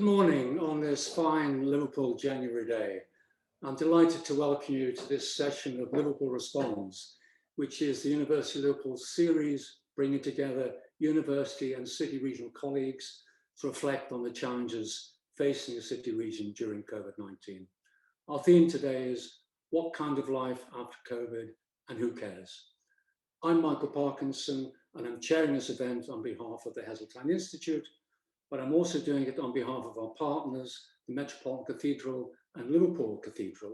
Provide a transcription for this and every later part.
morning on this fine Liverpool January day. I'm delighted to welcome you to this session of Liverpool Responds, which is the University of Liverpool series bringing together university and city regional colleagues to reflect on the challenges facing the city region during COVID-19. Our theme today is what kind of life after COVID and who cares? I'm Michael Parkinson and I'm chairing this event on behalf of the Heseltine Institute, but I'm also doing it on behalf of our partners, the Metropolitan Cathedral and Liverpool Cathedral.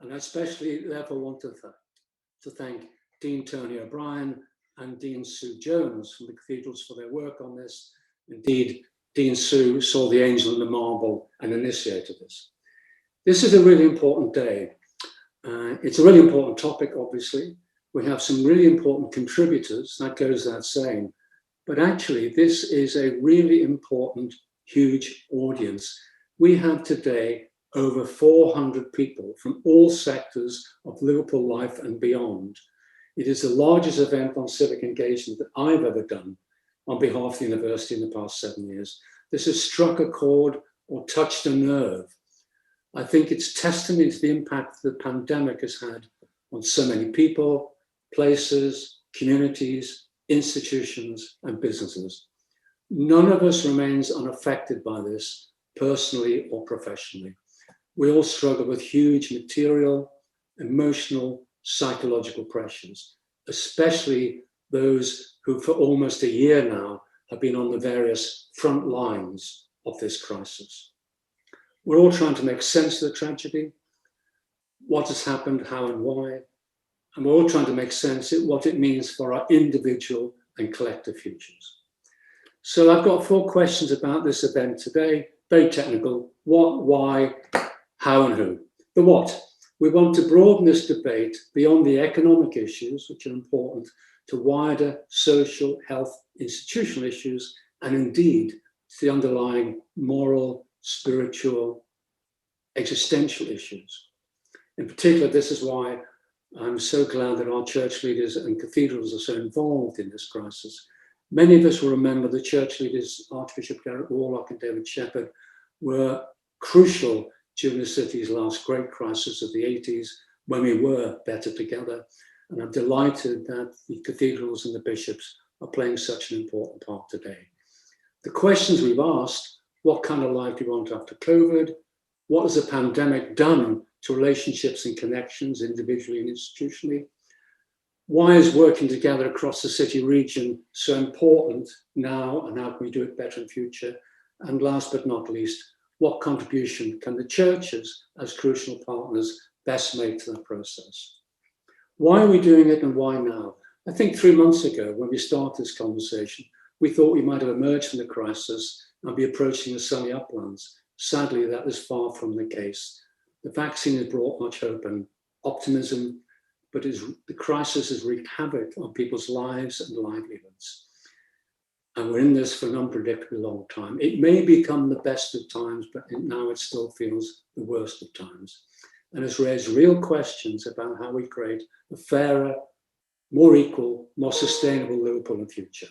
And I especially therefore want to thank Dean Tony O'Brien and Dean Sue Jones from the cathedrals for their work on this. Indeed, Dean Sue saw the angel in the marble and initiated this. This is a really important day. It's a really important topic, obviously. We have some really important contributors, that goes without saying. But actually, this is a really important, huge audience. We have today over 400 people from all sectors of Liverpool life and beyond. It is the largest event on civic engagement that I've ever done on behalf of the university in the past 7 years. This has struck a chord or touched a nerve. I think it's testimony to the impact the pandemic has had on so many people, places, communities, institutions and businesses. None of us remains unaffected by this, personally or professionally. We all struggle with huge material, emotional, psychological pressures, especially those who for almost a year now have been on the various front lines of this crisis. We're all trying to make sense of the tragedy, what has happened, how and why, and we're all trying to make sense of what it means for our individual and collective futures. So I've got 4 questions about this event today, very technical: what, why, how and who. The what. We want to broaden this debate beyond the economic issues, which are important, to wider social, health, institutional issues, and indeed to the underlying moral, spiritual, existential issues. In particular, this is why I'm so glad that our church leaders and cathedrals are so involved in this crisis. Many of us will remember the church leaders, Archbishop Gerald and David Shepherd, were crucial during the city's last great crisis of the 80s, when we were better together. And I'm delighted that the cathedrals and the bishops are playing such an important part today. The questions we've asked: what kind of life do you want after COVID? What has the pandemic done to relationships and connections individually and institutionally? Why is working together across the city region so important now, and how can we do it better in future? And last but not least, what contribution can the churches as crucial partners best make to that process? Why are we doing it and why now? I think 3 months ago, when we started this conversation, we thought we might have emerged from the crisis and be approaching the sunny uplands. Sadly, that is far from the case. The vaccine has brought much hope and optimism, but the crisis has wreaked havoc on people's lives and livelihoods. And we're in this for an unpredictably long time. It may become the best of times, but now it still feels the worst of times. And has raised real questions about how we create a fairer, more equal, more sustainable Liverpool in the future.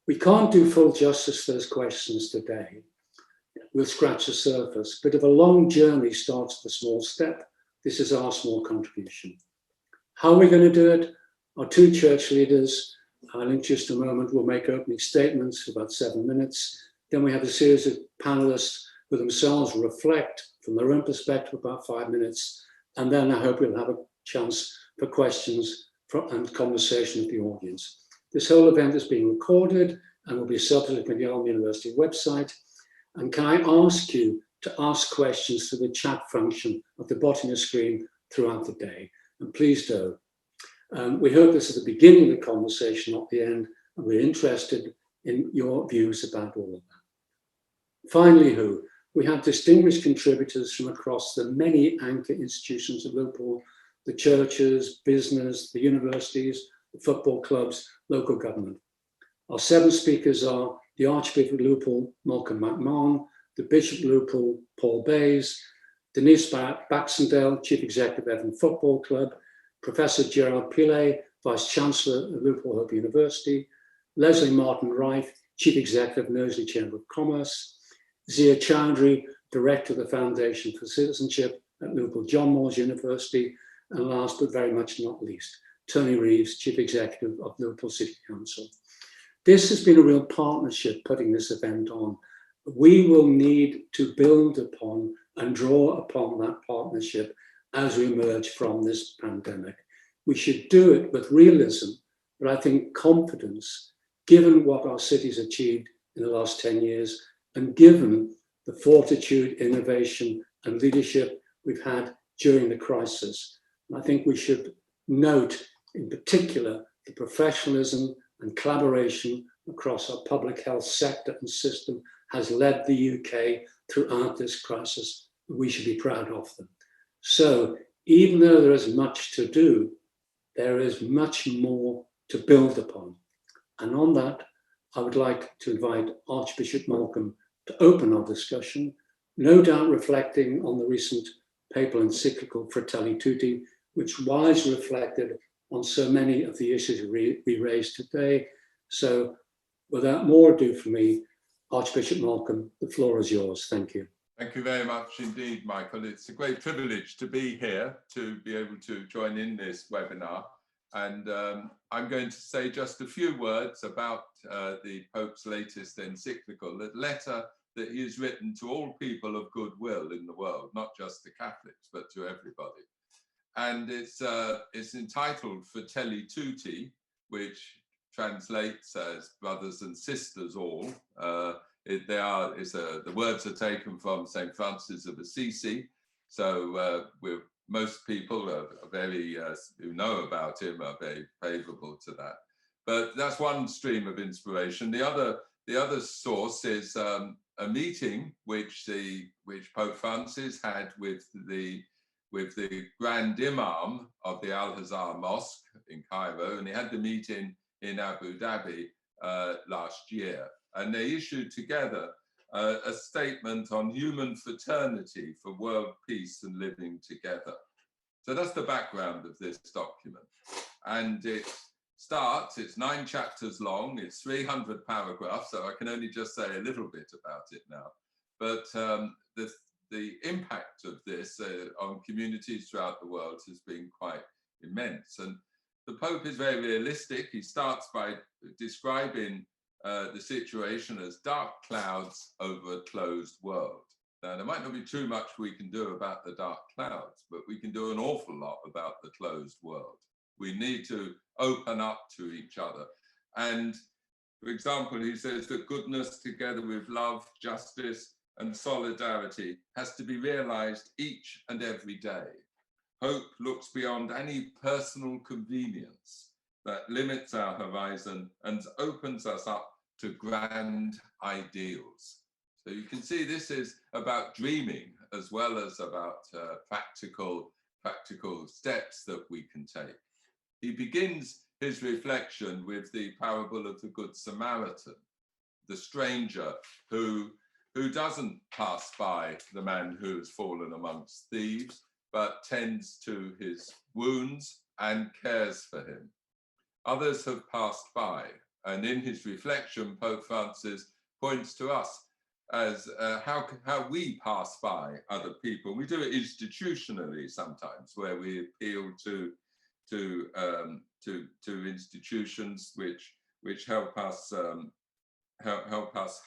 We can't do full justice to those questions today. We'll scratch the surface, but if a long journey starts with a small step, this is our small contribution. How are we going to do it? Our 2 church leaders, in just a moment, will make opening statements for about 7 minutes. Then we have a series of panelists who themselves will reflect from their own perspective about 5 minutes. And then I hope we'll have a chance for questions and conversation with the audience. This whole event is being recorded and will be subject to the LJMU University website. And can I ask you to ask questions through the chat function at the bottom of the screen throughout the day? And please do. We hope this is the beginning of the conversation, not the end, and we're interested in your views about all of that. Finally, who? We have distinguished contributors from across the many anchor institutions of Liverpool: the churches, business, the universities, the football clubs, local government. Our 7 speakers are the Archbishop of Liverpool, McMahon, the Bishop of Liverpool, Paul Bays, Denise Barrett-Baxendale, Chief Executive of Everton Football Club, Professor Gerald Pillay, Vice-Chancellor of Liverpool Hope University, Lesley Martin-Wright, Chief Executive of Knowsley Chamber of Commerce, Zia Chaudhry, Director of the Foundation for Citizenship at Liverpool John Moores University, and last but very much not least, Tony Reeves, Chief Executive of Liverpool City Council. This has been a real partnership putting this event on. We will need to build upon and draw upon that partnership as we emerge from this pandemic. We should do it with realism, but I think confidence, given what our city's achieved in the last 10 years, and given the fortitude, innovation, and leadership we've had during the crisis. And I think we should note, in particular, the professionalism and collaboration across our public health sector and system has led the UK throughout this crisis. We should be proud of them. So even though there is much to do, there is much more to build upon. And on that, I would like to invite Archbishop Malcolm to open our discussion, no doubt reflecting on the recent papal encyclical Fratelli Tutti, which was reflected on so many of the issues we raised today. So without more ado from me, Archbishop Malcolm, the floor is yours. Thank you. Thank you very much indeed, Michael. It's a great privilege to be here, to be able to join in this webinar. And I'm going to say just a few words about the Pope's latest encyclical, the letter that he has written to all people of goodwill in the world, not just the Catholics, but to everybody. And it's entitled Fratelli Tutti, which translates as brothers and sisters all. The words are taken from St. Francis of Assisi. So most people are very, who know about him are very favorable to that. But that's one stream of inspiration. The other source is a meeting which Pope Francis had with the Grand Imam of the Al-Azhar Mosque in Cairo, and he had the meeting in Abu Dhabi last year. And they issued together a statement on human fraternity for world peace and living together. So that's the background of this document. And it's 9 chapters long, it's 300 paragraphs, so I can only just say a little bit about it now. But the impact of this on communities throughout the world has been quite immense. And the Pope is very realistic. He starts by describing the situation as dark clouds over a closed world. Now, there might not be too much we can do about the dark clouds, but we can do an awful lot about the closed world. We need to open up to each other. And for example, he says that goodness together with love, justice, and solidarity has to be realized each and every day. Hope looks beyond any personal convenience that limits our horizon and opens us up to grand ideals. So you can see this is about dreaming as well as about practical steps that we can take. He begins his reflection with the parable of the Good Samaritan, the stranger who doesn't pass by the man who has fallen amongst thieves, but tends to his wounds and cares for him. Others have passed by, and in his reflection, Pope Francis points to us as how we pass by other people. We do it institutionally sometimes, where we appeal to institutions which help us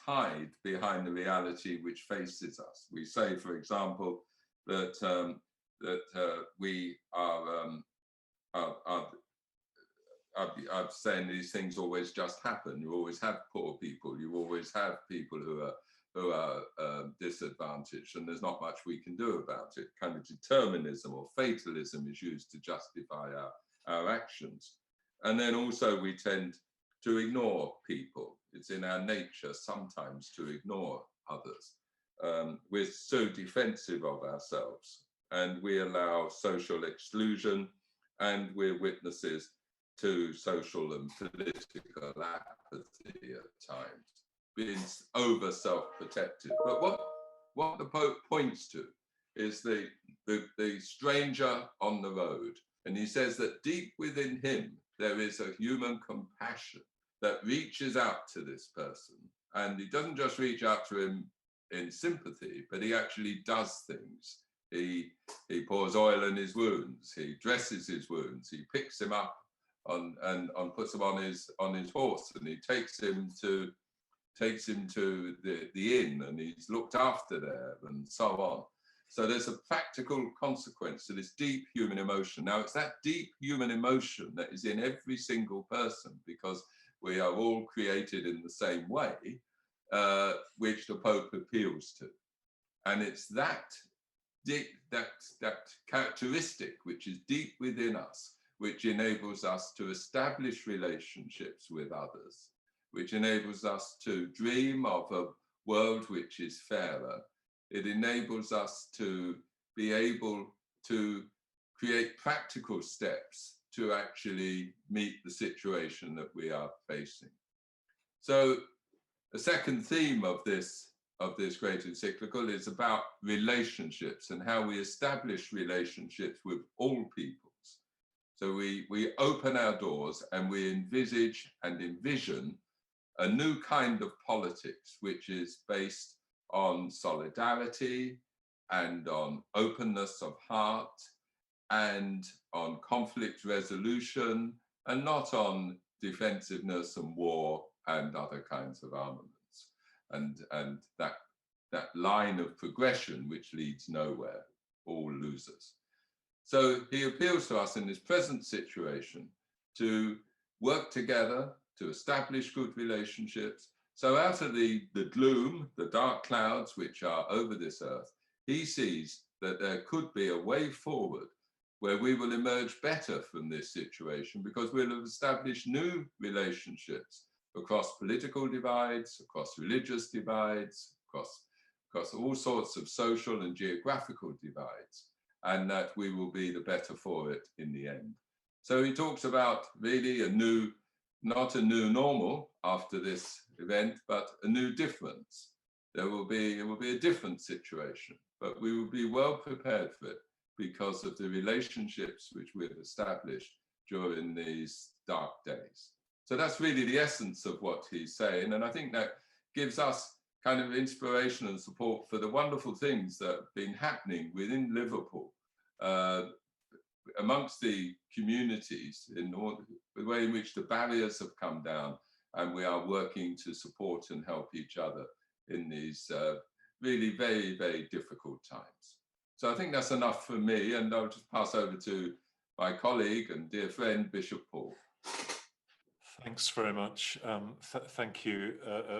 hide behind the reality which faces us. We say, for example, that we are saying these things always just happen. You always have poor people. You always have people who are disadvantaged, and there's not much we can do about it. Kind of determinism or fatalism is used to justify our actions. And then also we tend to ignore people. It's in our nature sometimes to ignore others. We're so defensive of ourselves, and we allow social exclusion, and we're witnesses to social and political apathy at times, being over self-protective. But what the Pope points to is the stranger on the road. And he says that deep within him, there is a human compassion that reaches out to this person. And he doesn't just reach out to him in sympathy, but he actually does things. He pours oil in his wounds, he dresses his wounds, he picks him up and puts him on his horse, and he takes him to the inn, and he's looked after there, and so on. So there's a practical consequence to this deep human emotion. Now, it's that deep human emotion that is in every single person, because we are all created in the same way, which the Pope appeals to. And it's that characteristic which is deep within us, which enables us to establish relationships with others, which enables us to dream of a world which is fairer. It enables us to be able to create practical steps to actually meet the situation that we are facing. So the second theme of this great encyclical is about relationships and how we establish relationships with all peoples. So we open our doors and we envisage and envision a new kind of politics, which is based on solidarity and on openness of heart and on conflict resolution, and not on defensiveness and war and other kinds of armaments. And that line of progression which leads nowhere, all losers. So he appeals to us in this present situation to work together, to establish good relationships. So out of the gloom, the dark clouds which are over this earth, he sees that there could be a way forward where we will emerge better from this situation, because we'll have established new relationships across political divides, across religious divides, across all sorts of social and geographical divides, and that we will be the better for it in the end. So he talks about really not a new normal after this event, but a new difference. It will be a different situation, but we will be well prepared for it because of the relationships which we've established during these dark days. So that's really the essence of what he's saying. And I think that gives us kind of inspiration and support for the wonderful things that have been happening within Liverpool, amongst the communities, in the way in which the barriers have come down, and we are working to support and help each other in these really very, very difficult times. So I think that's enough for me, and I'll just pass over to my colleague and dear friend, Bishop Paul. Thanks very much. Thank you,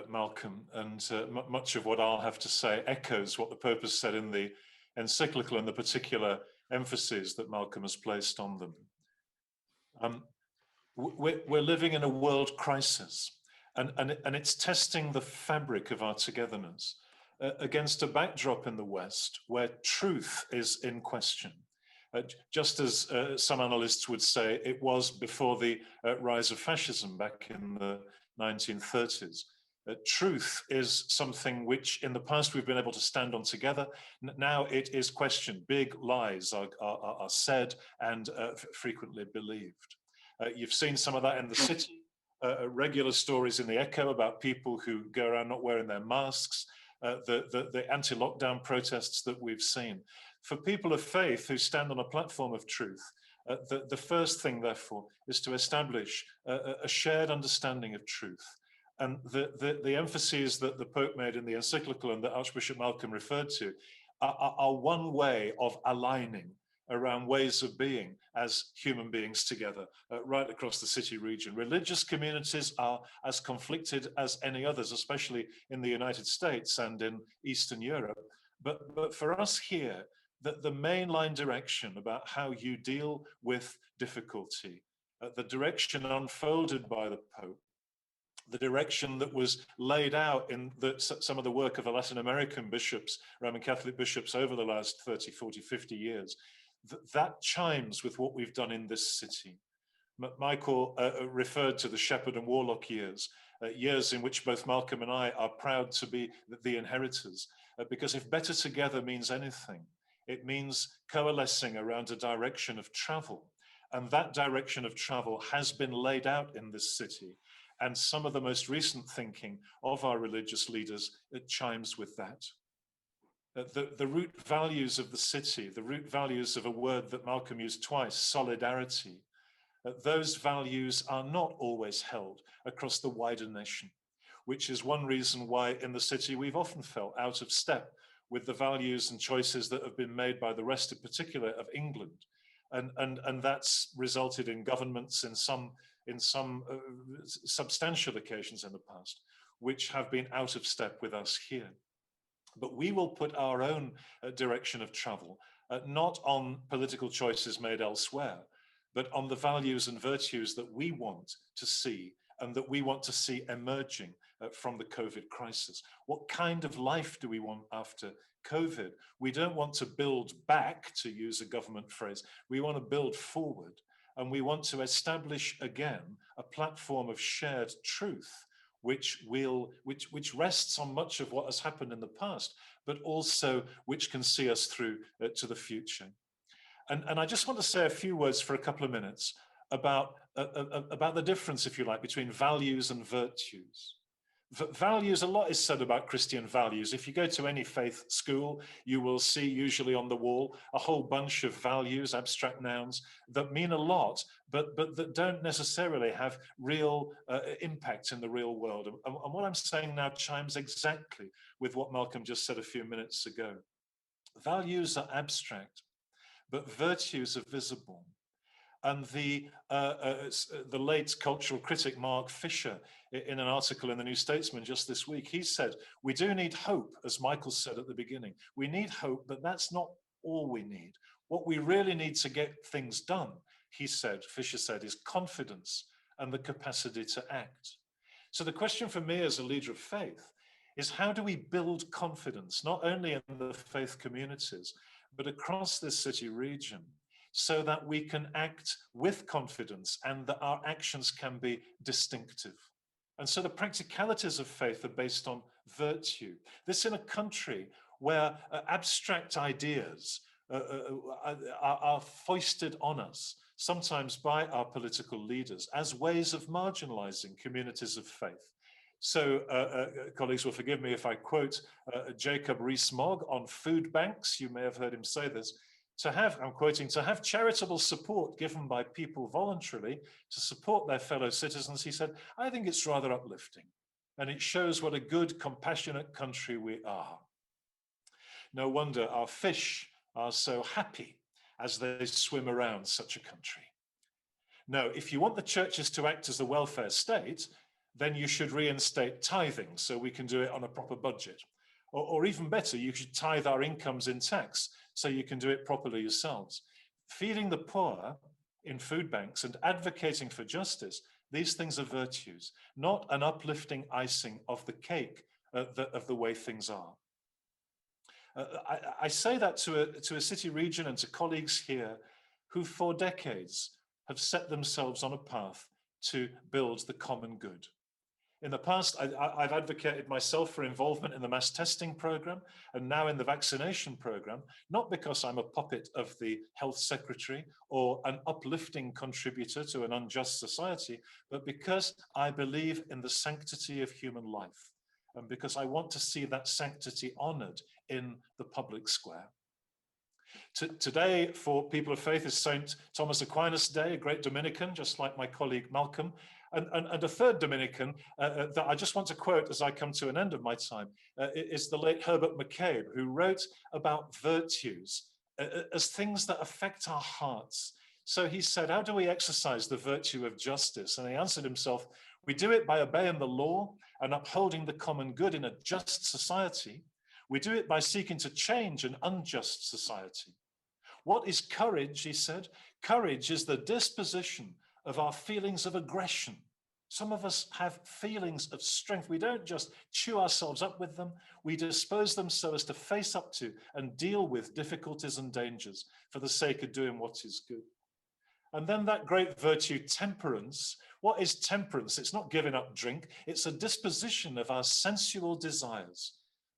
Malcolm. And much of what I'll have to say echoes what the Pope has said in the encyclical and the particular emphasis that Malcolm has placed on them. We're living in a world crisis, and it's testing the fabric of our togetherness against a backdrop in the West where truth is in question. Just as some analysts would say, it was before the rise of fascism back in the 1930s. Truth is something which in the past we've been able to stand on together. Now it is questioned. Big lies are said and frequently believed. You've seen some of that in the city, regular stories in the Echo about people who go around not wearing their masks, the anti-lockdown protests that we've seen. For people of faith who stand on a platform of truth, the first thing, therefore, is to establish a shared understanding of truth. And the emphases that the Pope made in the encyclical and that Archbishop Malcolm referred to are one way of aligning around ways of being as human beings together, right across the city region. Religious communities are as conflicted as any others, especially in the United States and in Eastern Europe. But for us here, the mainline direction about how you deal with difficulty, the direction unfolded by the Pope, the direction that was laid out in some of the work of the Latin American bishops, Roman Catholic bishops over the last 30, 40, 50 years, that chimes with what we've done in this city. Michael referred to the Shepherd and Warlock years, years in which both Malcolm and I are proud to be the inheritors, because if better together means anything, it means coalescing around a direction of travel. And that direction of travel has been laid out in this city. And some of the most recent thinking of our religious leaders, it chimes with that. the root values of the city, the root values of a word that Malcolm used twice, solidarity, those values are not always held across the wider nation, which is one reason why in the city we've often felt out of step with the values and choices that have been made by the rest, in particular, of England. And that's resulted in governments in some substantial occasions in the past, which have been out of step with us here. But we will put our own direction of travel, not on political choices made elsewhere, but on the values and virtues that we want to see and that we want to see emerging from the COVID crisis. What kind of life do we want after COVID? We don't want to build back, to use a government phrase. We want to build forward, and we want to establish again a platform of shared truth, which rests on much of what has happened in the past, but also which can see us through to the future. And I just want to say a few words for a couple of minutes about the difference, if you like, between values and virtues. Values, a lot is said about Christian values. If you go to any faith school, you will see usually on the wall a whole bunch of values, abstract nouns, that mean a lot, but that don't necessarily have real impact in the real world. And what I'm saying now chimes exactly with what Malcolm just said a few minutes ago. Values are abstract, but virtues are visible. And the late cultural critic Mark Fisher, in an article in the New Statesman just this week, he said, we do need hope, as Michael said at the beginning. We need hope, but that's not all we need. What we really need to get things done, he said, Fisher said, is confidence and the capacity to act. So the question for me as a leader of faith is, how do we build confidence, not only in the faith communities, but across this city region, so that we can act with confidence and that our actions can be distinctive? And so the practicalities of faith are based on virtue. This in a country where abstract ideas are foisted on us, sometimes by our political leaders, as ways of marginalizing communities of faith. So colleagues will forgive me if I quote Jacob Rees-Mogg on food banks. You may have heard him say this. I'm quoting, to have charitable support given by people voluntarily to support their fellow citizens, he said, I think it's rather uplifting. And it shows what a good, compassionate country we are. No wonder our fish are so happy as they swim around such a country. No, if you want the churches to act as the welfare state, then you should reinstate tithing so we can do it on a proper budget. Or even better, you should tithe our incomes in tax so you can do it properly yourselves. Feeding the poor in food banks and advocating for justice, these things are virtues, not an uplifting icing of the cake of the way things are. I say that to a city region and to colleagues here who for decades have set themselves on a path to build the common good. In the past, I've advocated myself for involvement in the mass testing program and now in the vaccination program, not because I'm a puppet of the health secretary or an uplifting contributor to an unjust society, but because I believe in the sanctity of human life and because I want to see that sanctity honored in the public square. Today, for people of faith, is St. Thomas Aquinas Day, a great Dominican, just like my colleague Malcolm. And a third Dominican that I just want to quote as I come to an end of my time is the late Herbert McCabe, who wrote about virtues as things that affect our hearts. So he said, how do we exercise the virtue of justice? And he answered himself, we do it by obeying the law and upholding the common good in a just society. We do it by seeking to change an unjust society. What is courage, he said? Courage is the disposition of our feelings of aggression. Some of us have feelings of strength. We don't just chew ourselves up with them. We dispose them so as to face up to and deal with difficulties and dangers for the sake of doing what is good. And then that great virtue, temperance. What is temperance? It's not giving up drink. It's a disposition of our sensual desires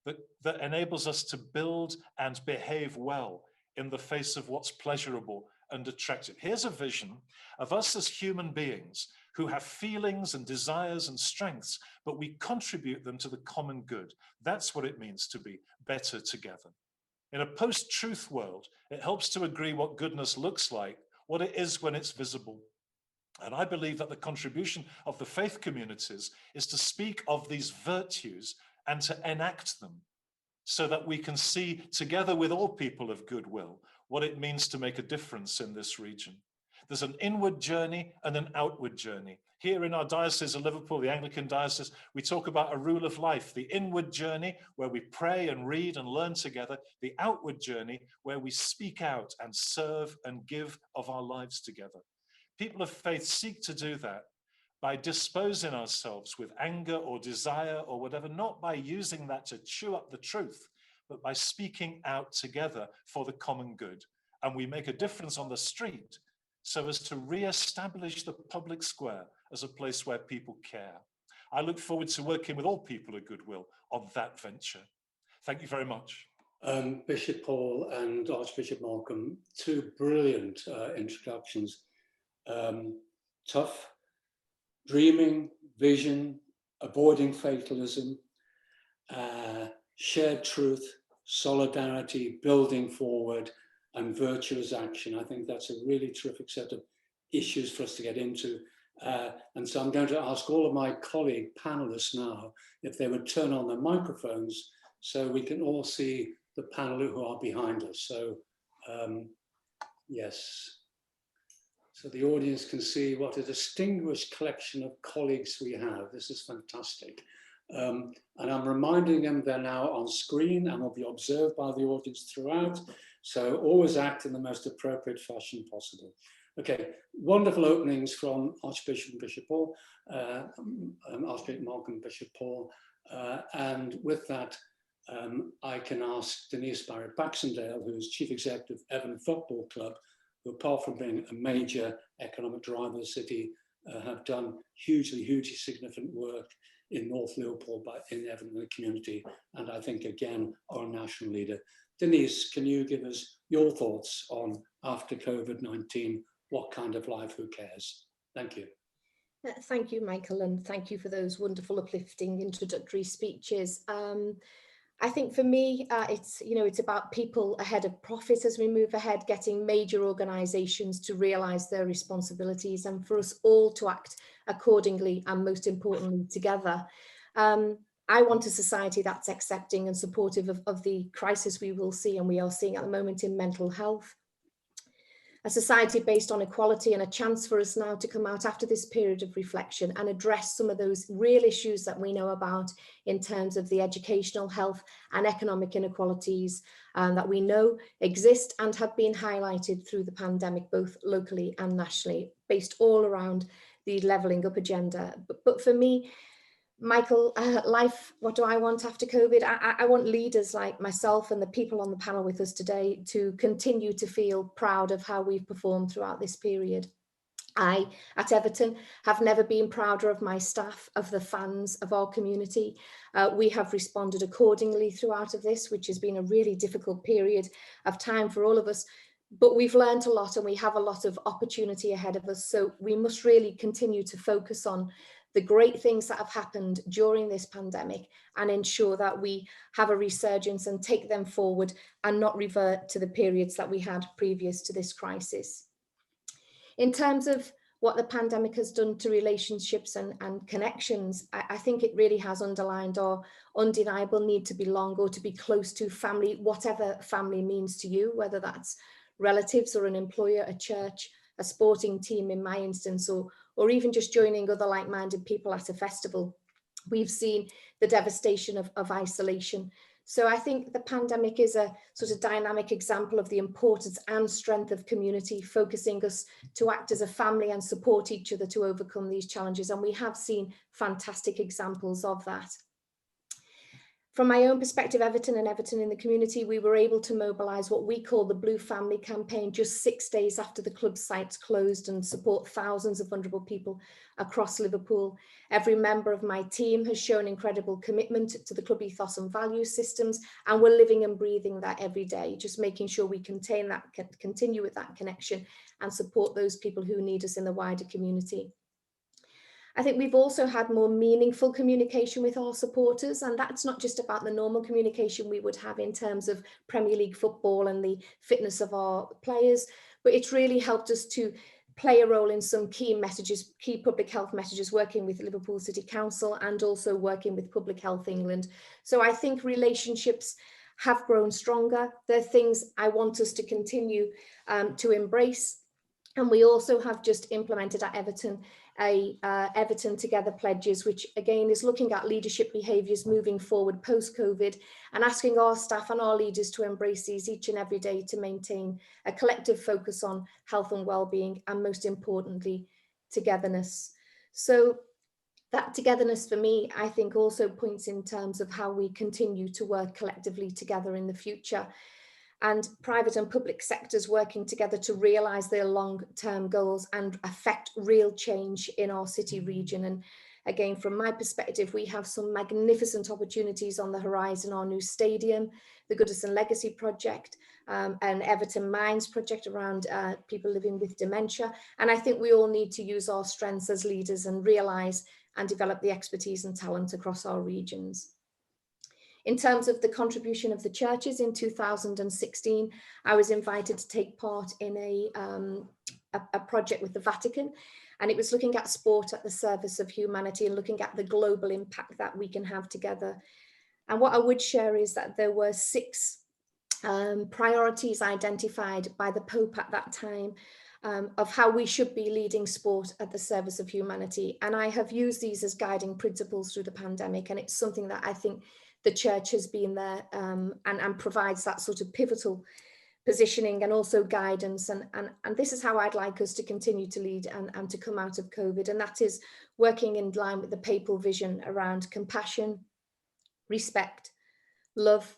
that enables us to build and behave well in the face of what's pleasurable and attractive. Here's a vision of us as human beings who have feelings and desires and strengths, but we contribute them to the common good. That's what it means to be better together. In a post-truth world, it helps to agree what goodness looks like, what it is when it's visible. And I believe that the contribution of the faith communities is to speak of these virtues and to enact them, so that we can see, together with all people of goodwill, what it means to make a difference in this region. There's an inward journey and an outward journey. Here in our diocese of Liverpool, the Anglican diocese, we talk about a rule of life, the inward journey where we pray and read and learn together, the outward journey where we speak out and serve and give of our lives together. People of faith seek to do that by disposing ourselves with anger or desire or whatever, not by using that to chew up the truth, but by speaking out together for the common good. And we make a difference on the street so as to re-establish the public square as a place where people care. I look forward to working with all people of goodwill on that venture. Thank you very much. Bishop Paul and Archbishop Malcolm, two brilliant introductions. Tough, dreaming, vision, avoiding fatalism, shared truth, solidarity, building forward, and virtuous action. I think that's a really terrific set of issues for us to get into. And so I'm going to ask all of my colleague panelists now if they would turn on their microphones so we can all see the panel who are behind us. So yes. So the audience can see what a distinguished collection of colleagues we have. This is fantastic. And I'm reminding them they're now on screen and will be observed by the audience throughout. So always act in the most appropriate fashion possible. Okay, wonderful openings from Archbishop and Bishop Paul, Archbishop Malcolm, Bishop Paul. And with that, I can ask Denise Barrett-Baxendale, who's Chief Executive of Everton Football Club, who apart from being a major economic driver of the city, have done hugely significant work in North Liverpool, but in Everton and the community, and I think again are a national leader. Denise, can you give us your thoughts on after COVID-19, what kind of life, who cares? Thank you. Thank you, Michael, and thank you for those wonderful, uplifting introductory speeches. I think for me, it's about people ahead of profit as we move ahead, getting major organisations to realise their responsibilities and for us all to act accordingly and most importantly together. I want a society that's accepting and supportive of the crisis we will see and we are seeing at the moment in mental health. A society based on equality and a chance for us now to come out after this period of reflection and address some of those real issues that we know about in terms of the educational, health and economic inequalities that we know exist and have been highlighted through the pandemic, both locally and nationally, based all around the levelling up agenda. But for me, Michael, life, what do I want after COVID? I want leaders like myself and the people on the panel with us today to continue to feel proud of how we've performed throughout this period. I, at Everton, have never been prouder of my staff, of the fans, of our community. We have responded accordingly throughout of this, which has been a really difficult period of time for all of us. But we've learned a lot and we have a lot of opportunity ahead of us. So we must really continue to focus on the great things that have happened during this pandemic and ensure that we have a resurgence and take them forward and not revert to the periods that we had previous to this crisis. In terms of what the pandemic has done to relationships and connections, I think it really has underlined our undeniable need to belong or to be close to family, whatever family means to you, whether that's relatives or an employer, a church, a sporting team in my instance, or even just joining other like-minded people at a festival. We've seen the devastation of isolation. So I think the pandemic is a sort of dynamic example of the importance and strength of community, focusing us to act as a family and support each other to overcome these challenges. And we have seen fantastic examples of that. From my own perspective, Everton in the community, we were able to mobilise what we call the Blue Family Campaign just 6 days after the club sites closed and support thousands of vulnerable people across Liverpool. Every member of my team has shown incredible commitment to the club ethos and value systems, and we're living and breathing that every day, just making sure we continue with that connection and support those people who need us in the wider community. I think we've also had more meaningful communication with our supporters, and that's not just about the normal communication we would have in terms of Premier League football and the fitness of our players, but it's really helped us to play a role in some key messages, key public health messages, working with Liverpool City Council and also working with Public Health England. So I think relationships have grown stronger. They're things I want us to continue to embrace. And we also have just implemented at Everton Everton Together pledges, which again is looking at leadership behaviours moving forward post-COVID and asking our staff and our leaders to embrace these each and every day to maintain a collective focus on health and well-being, and most importantly, togetherness. So that togetherness for me, I think, also points in terms of how we continue to work collectively together in the future, and private and public sectors working together to realise their long-term goals and affect real change in our city region. And again, from my perspective, we have some magnificent opportunities on the horizon: our new stadium, the Goodison Legacy project, and Everton Minds project around people living with dementia. And I think we all need to use our strengths as leaders and realise and develop the expertise and talent across our regions. In terms of the contribution of the churches, in 2016, I was invited to take part in a project with the Vatican, and it was looking at sport at the service of humanity and looking at the global impact that we can have together. And what I would share is that there were 6 priorities identified by the Pope at that time of how we should be leading sport at the service of humanity. And I have used these as guiding principles through the pandemic, and it's something that I think the church has been there and provides that sort of pivotal positioning and also guidance. And this is how I'd like us to continue to lead and to come out of COVID. And that is working in line with the papal vision around compassion, respect, love,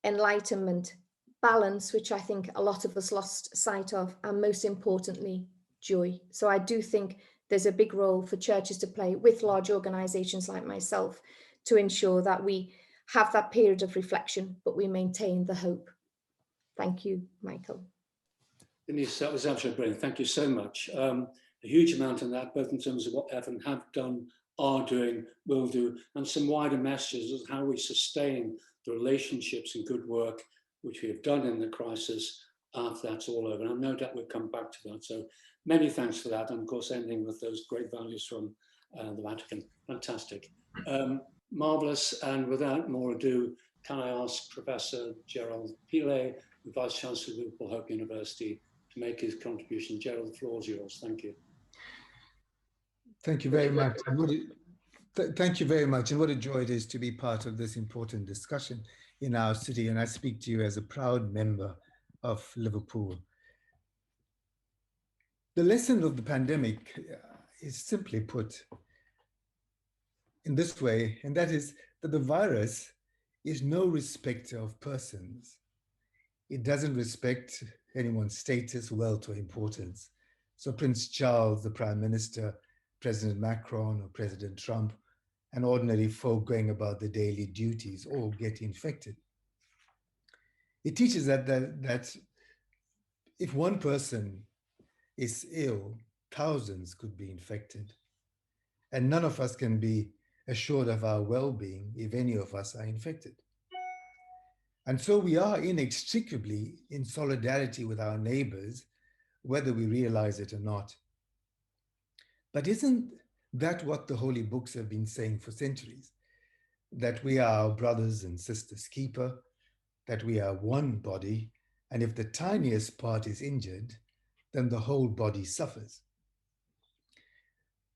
enlightenment, balance, which I think a lot of us lost sight of, and most importantly, joy. So I do think there's a big role for churches to play with large organisations like myself to ensure that we have that period of reflection, but we maintain the hope. Thank you, Michael. Denise, that was absolutely brilliant. Thank you so much. A huge amount in that, both in terms of what Everton have done, are doing, will do, and some wider messages of how we sustain the relationships and good work which we have done in the crisis after that's all over. And I've no doubt we'll come back to that. So many thanks for that. And of course, ending with those great values from the Vatican. Fantastic. Marvellous. And without more ado, can I ask Professor Gerald Pillay, the Vice-Chancellor of Liverpool Hope University, to make his contribution. Gerald, the floor is yours. Thank you. Thank you very much. Thank you very much. And what a joy it is to be part of this important discussion in our city. And I speak to you as a proud member of Liverpool. The lesson of the pandemic is simply put in this way, and that is that the virus is no respecter of persons. It doesn't respect anyone's status, wealth, or importance. So Prince Charles, the Prime Minister, President Macron, or President Trump, and ordinary folk going about their daily duties all get infected. It teaches that if one person is ill, thousands could be infected. And none of us can be assured of our well-being if any of us are infected. And so we are inextricably in solidarity with our neighbors, whether we realize it or not. But isn't that what the holy books have been saying for centuries? That we are our brothers and sisters' keeper, that we are one body, and if the tiniest part is injured, then the whole body suffers.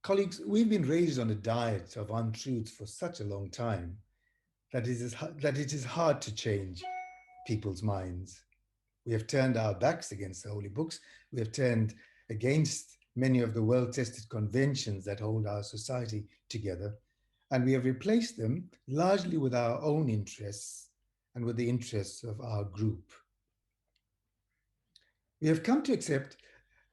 Colleagues, we've been raised on a diet of untruths for such a long time that it is hard to change people's minds. We have turned our backs against the holy books. We have turned against many of the well-tested conventions that hold our society together, and we have replaced them largely with our own interests and with the interests of our group. We have come to accept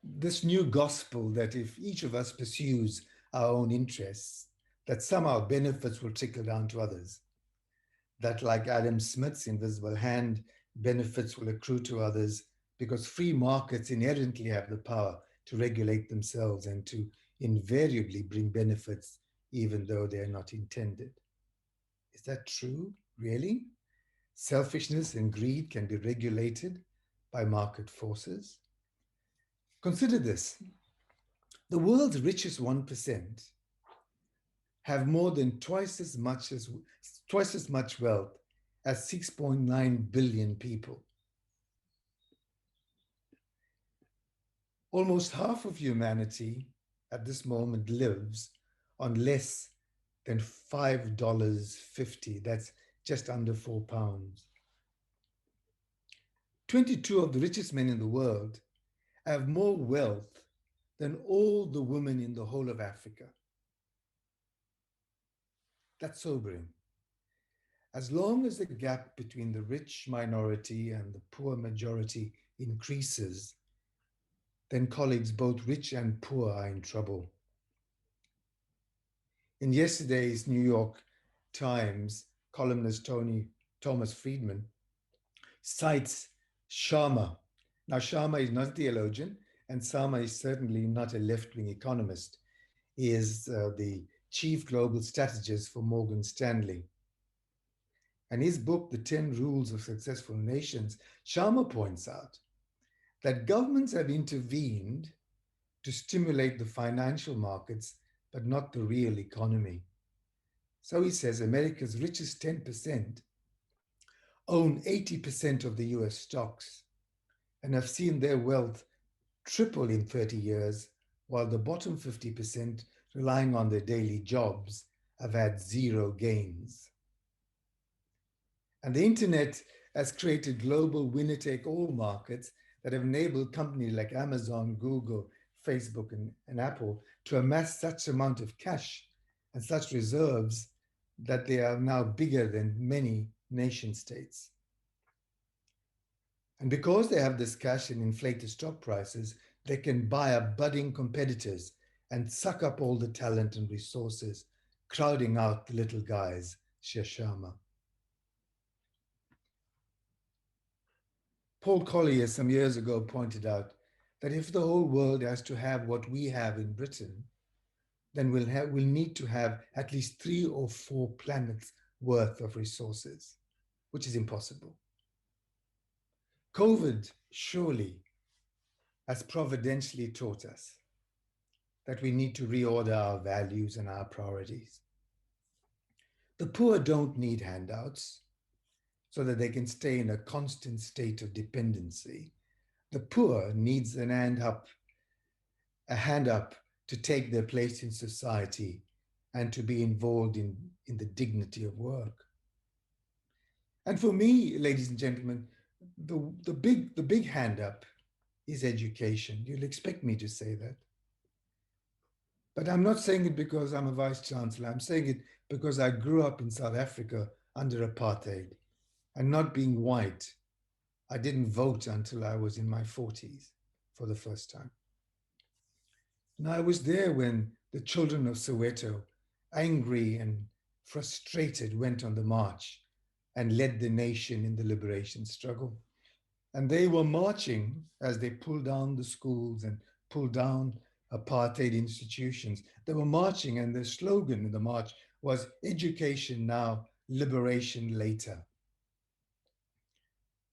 this new gospel that if each of us pursues our own interests, that somehow benefits will trickle down to others. That, like Adam Smith's invisible hand, benefits will accrue to others because free markets inherently have the power to regulate themselves and to invariably bring benefits even though they are not intended. Is that true, really? Selfishness and greed can be regulated by market forces. Consider this. The world's richest 1% have more than twice as much wealth as 6.9 billion people. Almost half of humanity at this moment lives on less than $5.50. That's just under £4. 22 of the richest men in the world have more wealth than all the women in the whole of Africa. That's sobering. As long as the gap between the rich minority and the poor majority increases, then colleagues, both rich and poor, are in trouble. In yesterday's New York Times, columnist Thomas Friedman cites Sharma. Now, Sharma is not a theologian, and Sharma is certainly not a left-wing economist. He is the chief global strategist for Morgan Stanley. And his book, The 10 Rules of Successful Nations, Sharma points out that governments have intervened to stimulate the financial markets, but not the real economy. So he says America's richest 10% own 80% of the US stocks and have seen their wealth triple in 30 years, while the bottom 50%, relying on their daily jobs, have had zero gains. And the internet has created global winner-take-all markets that have enabled companies like Amazon, Google, Facebook, and Apple to amass such amount of cash and such reserves that they are now bigger than many nation states. And because they have this cash and inflated stock prices, they can buy up budding competitors and suck up all the talent and resources, crowding out the little guys, says Sharma. Paul Collier some years ago pointed out that if the whole world has to have what we have in Britain, then we'll need to have at least 3 or 4 planets worth of resources, which is impossible. COVID surely has providentially taught us that we need to reorder our values and our priorities. The poor don't need handouts so that they can stay in a constant state of dependency. The poor needs a hand up to take their place in society and to be involved in the dignity of work. And for me, ladies and gentlemen, the big hand up is education. You'll expect me to say that. But I'm not saying it because I'm a Vice-Chancellor. I'm saying it because I grew up in South Africa under apartheid. And not being white, I didn't vote until I was in my 40s for the first time. And I was there when the children of Soweto, angry and frustrated, went on the march and led the nation in the liberation struggle. And they were marching as they pulled down the schools and pulled down apartheid institutions. They were marching, and the slogan in the march was education now, liberation later.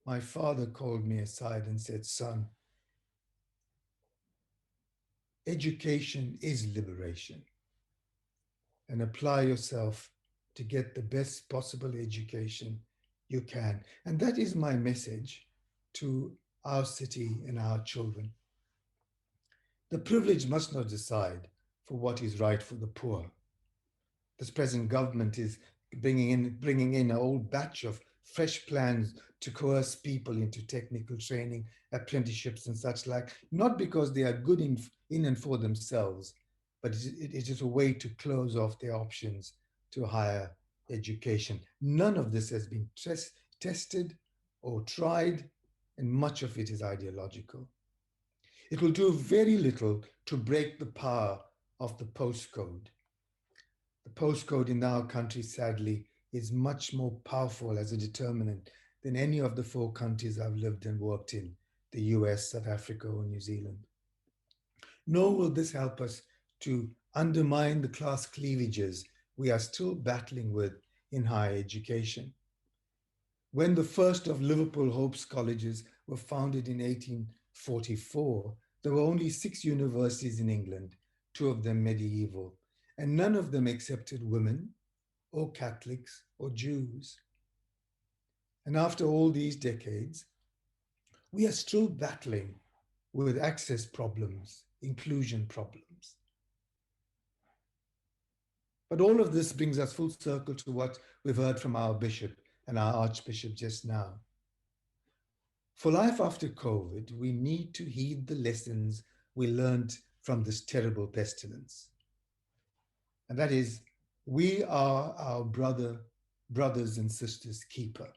My father called me aside and said, son, education is liberation, and apply yourself to get the best possible education you can. And that is my message to our city and our children. The privileged must not decide for what is right for the poor. This present government is bringing in a whole batch of fresh plans to coerce people into technical training, apprenticeships and such like, not because they are good in and for themselves, but it is a way to close off their options to higher education. None of this has been tested or tried, and much of it is ideological. It will do very little to break the power of the postcode. The postcode in our country, sadly, is much more powerful as a determinant than any of the 4 countries I've lived and worked in, the US, South Africa, or New Zealand. Nor will this help us to undermine the class cleavages we are still battling with in higher education. When the first of Liverpool Hope's colleges were founded in 1844, there were only 6 universities in England, 2 of them medieval, and none of them accepted women or Catholics or Jews. And after all these decades, we are still battling with access problems, inclusion problems. But all of this brings us full circle to what we've heard from our bishop and our Archbishop just now. For life after COVID, we need to heed the lessons we learned from this terrible pestilence. And that is, we are our brothers and sisters' keeper.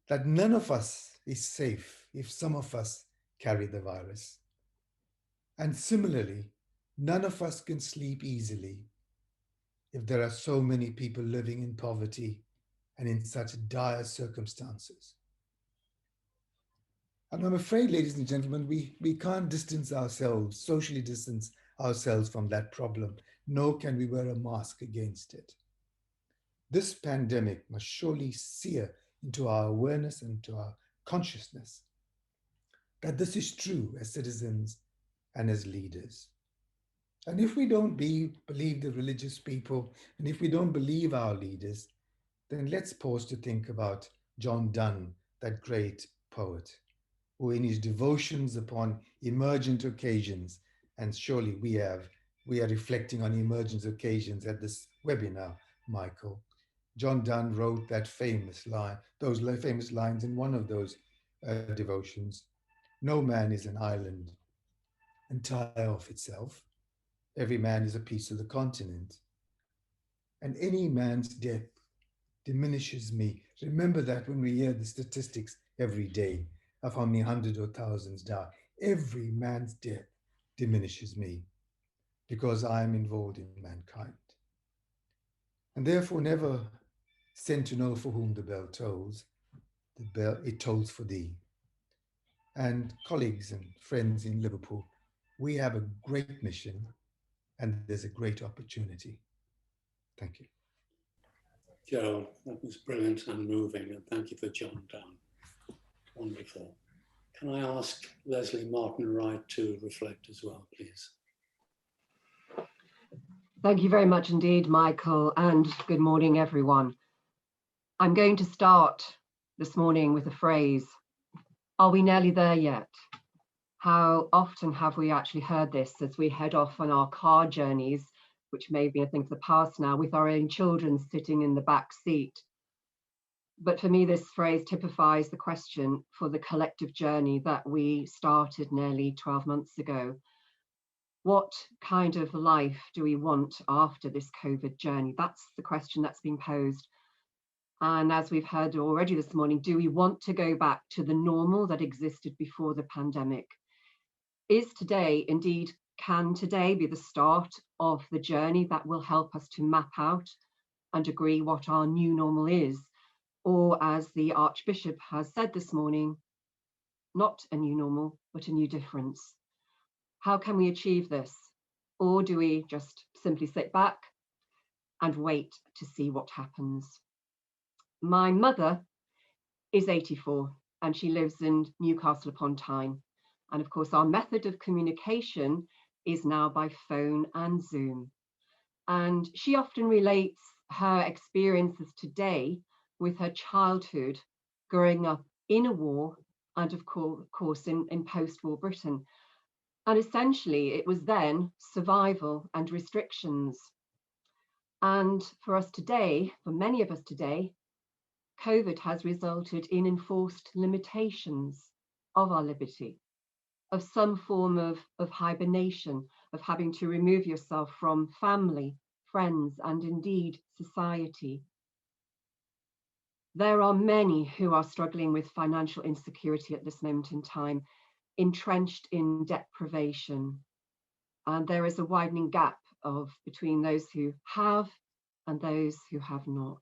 That none of us is safe if some of us carry the virus. And similarly, none of us can sleep easily if there are so many people living in poverty and in such dire circumstances. And I'm afraid, ladies and gentlemen, we can't distance ourselves, socially distance ourselves from that problem, nor can we wear a mask against it. This pandemic must surely sear into our awareness and to our consciousness that this is true as citizens and as leaders. And if we don't believe the religious people, and if we don't believe our leaders, then let's pause to think about John Donne, that great poet, who in his devotions upon emergent occasions, and surely we are reflecting on emergent occasions at this webinar, Michael. John Donne wrote that famous line, those famous lines in one of those devotions. No man is an island entire of itself. Every man is a piece of the continent. And any man's death diminishes me. Remember that when we hear the statistics every day of how many hundreds or thousands die. Every man's death diminishes me because I am involved in mankind. And therefore never send to know for whom the bell tolls. The bell, it tolls for thee. And colleagues and friends in Liverpool, we have a great mission and there's a great opportunity. Thank you. Gerald, that was brilliant and moving, and thank you for John Donne. Wonderful. Can I ask Lesley Martin-Wright to reflect as well, please? Thank you very much indeed, Michael, and good morning, everyone. I'm going to start this morning with a phrase. Are we nearly there yet? How often have we actually heard this as we head off on our car journeys, which may be a thing of the past now, with our own children sitting in the back seat? But for me, this phrase typifies the question for the collective journey that we started nearly 12 months ago. What kind of life do we want after this COVID journey? That's the question that's been posed. And as we've heard already this morning, do we want to go back to the normal that existed before the pandemic? Is today, indeed, can today be the start of the journey that will help us to map out and agree what our new normal is? Or as the Archbishop has said this morning, not a new normal, but a new difference. How can we achieve this? Or do we just simply sit back and wait to see what happens? My mother is 84 and she lives in Newcastle upon Tyne. And of course, our method of communication is now by phone and Zoom. And she often relates her experiences today with her childhood growing up in a war and of course in post-war Britain. And essentially it was then survival and restrictions. And for us today, for many of us today, COVID has resulted in enforced limitations of our liberty, of some form of hibernation, of having to remove yourself from family, friends, and indeed society. There are many who are struggling with financial insecurity at this moment in time, entrenched in deprivation. And there is a widening gap between those who have and those who have not.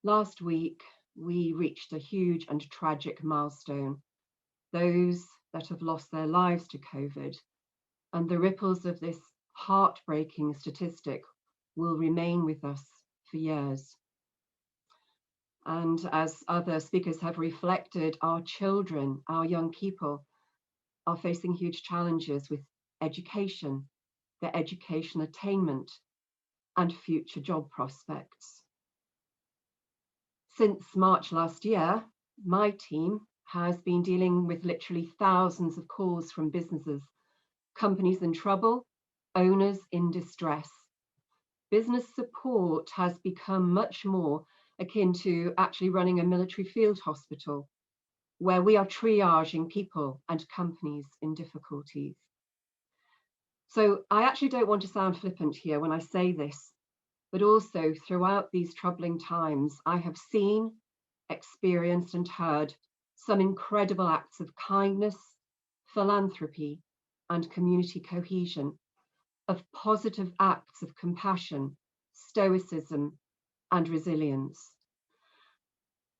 Last week, we reached a huge and tragic milestone. Those that have lost their lives to COVID and the ripples of this heartbreaking statistic will remain with us for years. And as other speakers have reflected, our children, our young people, are facing huge challenges with education, their education attainment, and future job prospects. Since March last year, my team has been dealing with literally thousands of calls from businesses, companies in trouble, owners in distress. Business support has become much more akin to actually running a military field hospital, where we are triaging people and companies in difficulties. So I actually don't want to sound flippant here when I say this, but also throughout these troubling times, I have seen, experienced and heard some incredible acts of kindness, philanthropy, and community cohesion, of positive acts of compassion, stoicism, and resilience.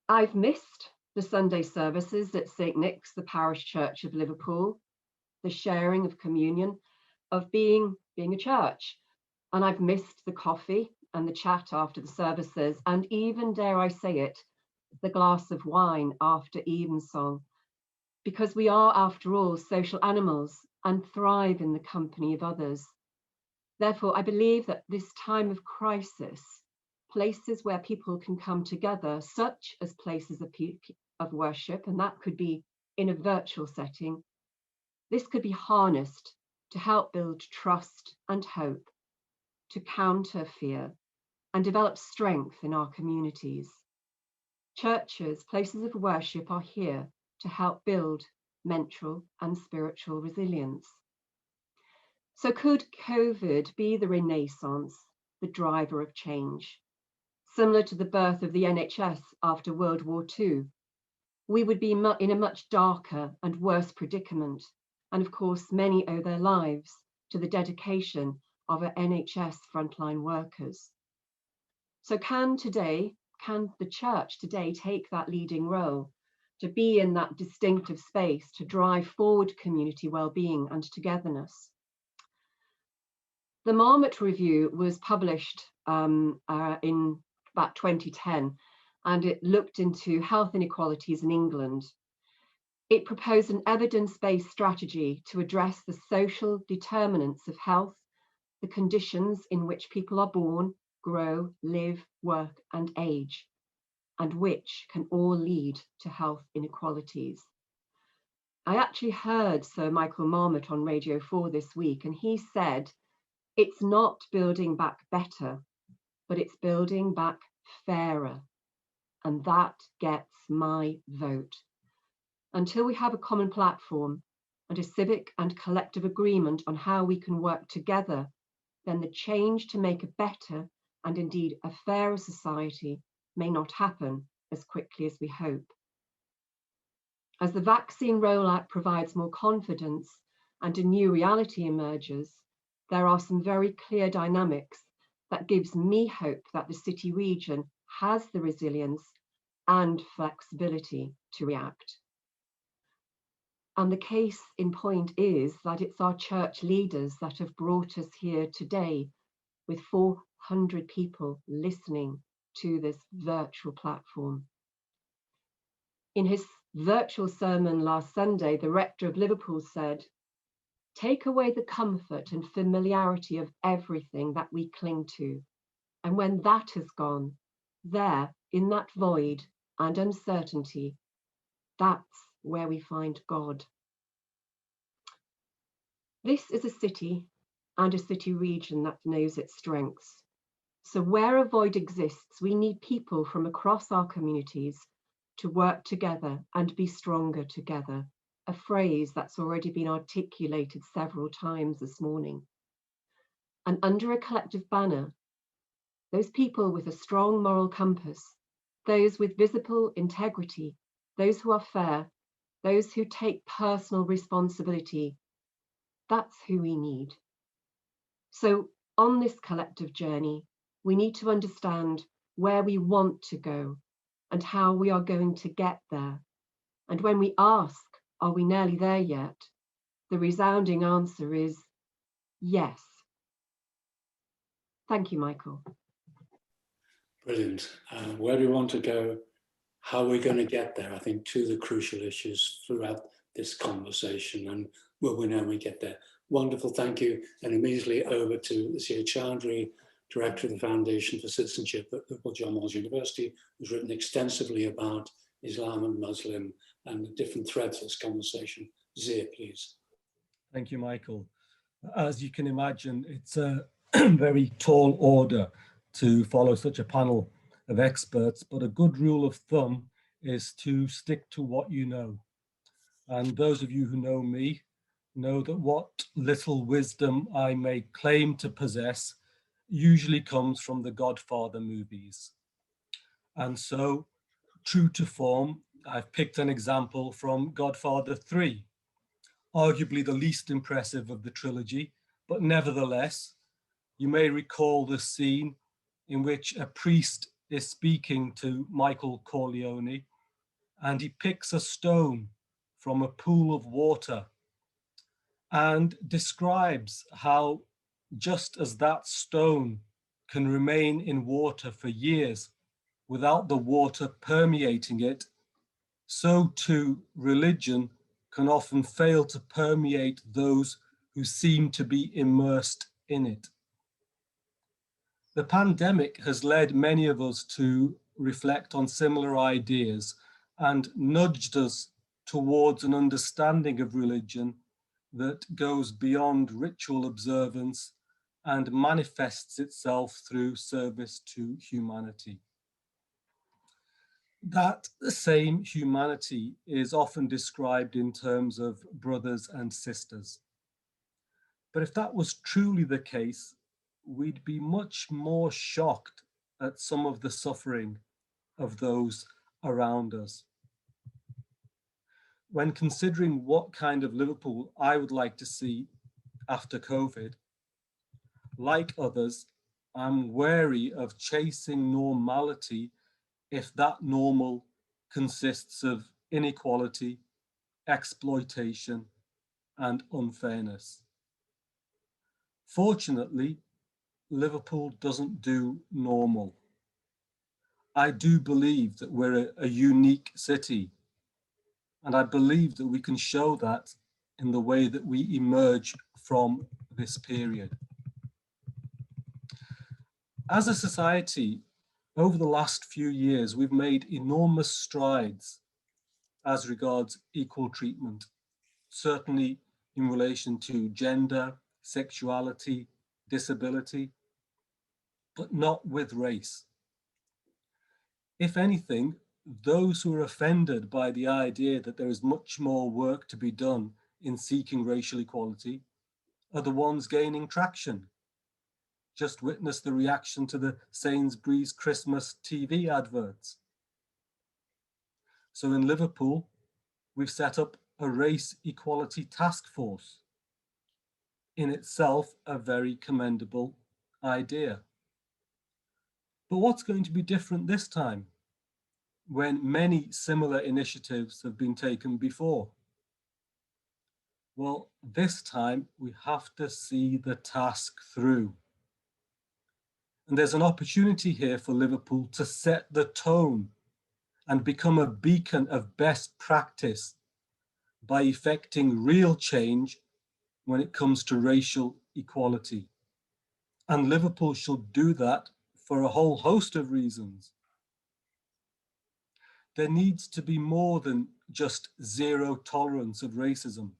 I've missed the Sunday services at St. Nick's, the parish church of Liverpool, the sharing of communion, of being a church. And I've missed the coffee and the chat after the services, and even, dare I say it, the glass of wine after evensong, because we are, after all, social animals and thrive in the company of others. Therefore, I believe that this time of crisis, places where people can come together, such as places of worship, and that could be in a virtual setting, this could be harnessed to help build trust and hope, to counter fear, and develop strength in our communities. Churches, places of worship are here to help build mental and spiritual resilience. So could COVID be the renaissance, the driver of change? Similar to the birth of the NHS after World War II, we would be in a much darker and worse predicament. And of course, many owe their lives to the dedication of our NHS frontline workers. So can the church today take that leading role, to be in that distinctive space, to drive forward community well-being and togetherness? The Marmot Review was published in about 2010, and it looked into health inequalities in England. It proposed an evidence-based strategy to address the social determinants of health, the conditions in which people are born, grow, live, work, and age, and which can all lead to health inequalities. I actually heard Sir Michael Marmot on Radio 4 this week, and he said, it's not building back better, but it's building back fairer. And that gets my vote. Until we have a common platform and a civic and collective agreement on how we can work together, then the change to make a better and indeed a fairer society may not happen as quickly as we hope. As the vaccine rollout provides more confidence and a new reality emerges, there are some very clear dynamics that gives me hope that the city region has the resilience and flexibility to react. And the case in point is that it's our church leaders that have brought us here today, with 400 people listening to this virtual platform. In his virtual sermon last Sunday, the rector of Liverpool said, "Take away the comfort and familiarity of everything that we cling to. And when that has gone, there, in that void and uncertainty, that's where we find God." This is a city and a city region that knows its strengths. So where a void exists, we need people from across our communities to work together and be stronger together, a phrase that's already been articulated several times this morning. And under a collective banner, those people with a strong moral compass, those with visible integrity, those who are fair, those who take personal responsibility, that's who we need. So on this collective journey, we need to understand where we want to go and how we are going to get there. And when we ask, are we nearly there yet? The resounding answer is yes. Thank you, Michael. Brilliant. Where do we want to go? How are we going to get there? I think two of the crucial issues throughout this conversation, and will we know when we get there? Wonderful, thank you. And immediately over to Sir Chaudhry, Director of the Foundation for Citizenship at Liverpool John Moores University, who's written extensively about Islam and Muslim and the different threads of this conversation. Zia, please. Thank you, Michael. As you can imagine, it's a very tall order to follow such a panel of experts, but a good rule of thumb is to stick to what you know. And those of you who know me know that what little wisdom I may claim to possess usually comes from the Godfather movies. And so, true to form, I've picked an example from Godfather 3, arguably the least impressive of the trilogy, but nevertheless, you may recall the scene in which a priest is speaking to Michael Corleone, and he picks a stone from a pool of water and describes how just as that stone can remain in water for years without the water permeating it, so too religion can often fail to permeate those who seem to be immersed in it. The pandemic has led many of us to reflect on similar ideas and nudged us towards an understanding of religion that goes beyond ritual observance and manifests itself through service to humanity. That same humanity is often described in terms of brothers and sisters. But if that was truly the case, we'd be much more shocked at some of the suffering of those around us. When considering what kind of Liverpool I would like to see after COVID, like others, I'm wary of chasing normality if that normal consists of inequality, exploitation, and unfairness. Fortunately, Liverpool doesn't do normal. I do believe that we're a unique city, and I believe that we can show that in the way that we emerge from this period. As a society, over the last few years, we've made enormous strides as regards equal treatment, certainly in relation to gender, sexuality, disability, but not with race. If anything, those who are offended by the idea that there is much more work to be done in seeking racial equality are the ones gaining traction. Just witness the reaction to the Sainsbury's Christmas TV adverts. So in Liverpool, we've set up a race equality task force. In itself, a very commendable idea. But what's going to be different this time, when many similar initiatives have been taken before? Well, this time we have to see the task through. And there's an opportunity here for Liverpool to set the tone and become a beacon of best practice by effecting real change when it comes to racial equality. And Liverpool should do that for a whole host of reasons. There needs to be more than just zero tolerance of racism.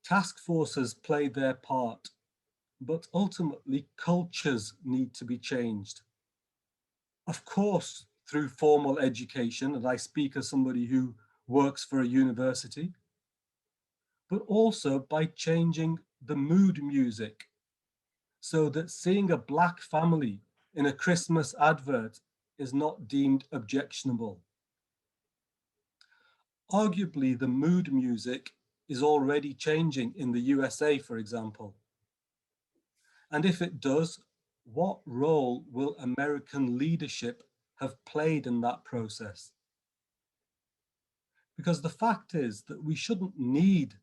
Task forces play their part, but ultimately cultures need to be changed. Of course, through formal education, and I speak as somebody who works for a university, but also by changing the mood music so that seeing a Black family in a Christmas advert is not deemed objectionable. Arguably, the mood music is already changing in the USA, for example. And if it does, what role will American leadership have played in that process? Because the fact is that we shouldn't need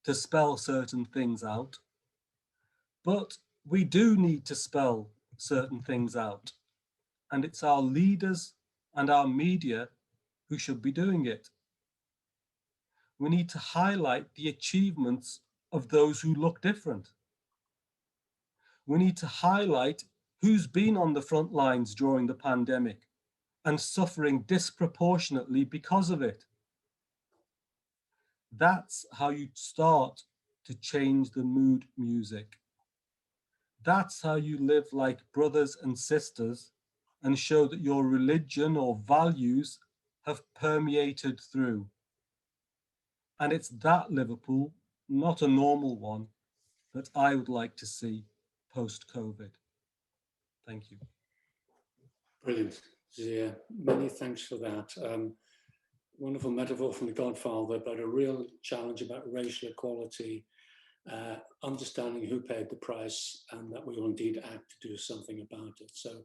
to spell certain things out. But we do need to spell certain things out. And it's our leaders and our media who should be doing it. We need to highlight the achievements of those who look different. We need to highlight who's been on the front lines during the pandemic and suffering disproportionately because of it. That's how you start to change the mood music. That's how you live like brothers and sisters and show that your religion or values have permeated through. And it's that Liverpool, not a normal one, that I would like to see post-COVID. Thank you. Brilliant. Yeah, many thanks for that. Wonderful metaphor from The Godfather about a real challenge about racial equality, understanding who paid the price, and that we will indeed act to do something about it. So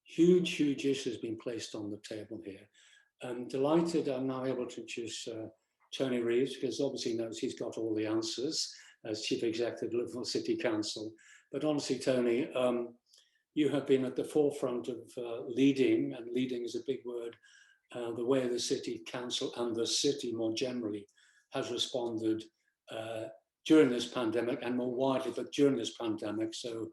huge, huge issues being placed on the table here. I'm delighted I'm now able to introduce Tony Reeves, because obviously he knows he's got all the answers as Chief Executive of Liverpool City Council. But honestly, Tony, you have been at the forefront of leading, and leading is a big word, the way the City Council and the city more generally has responded during this pandemic, and more widely, but during this pandemic. So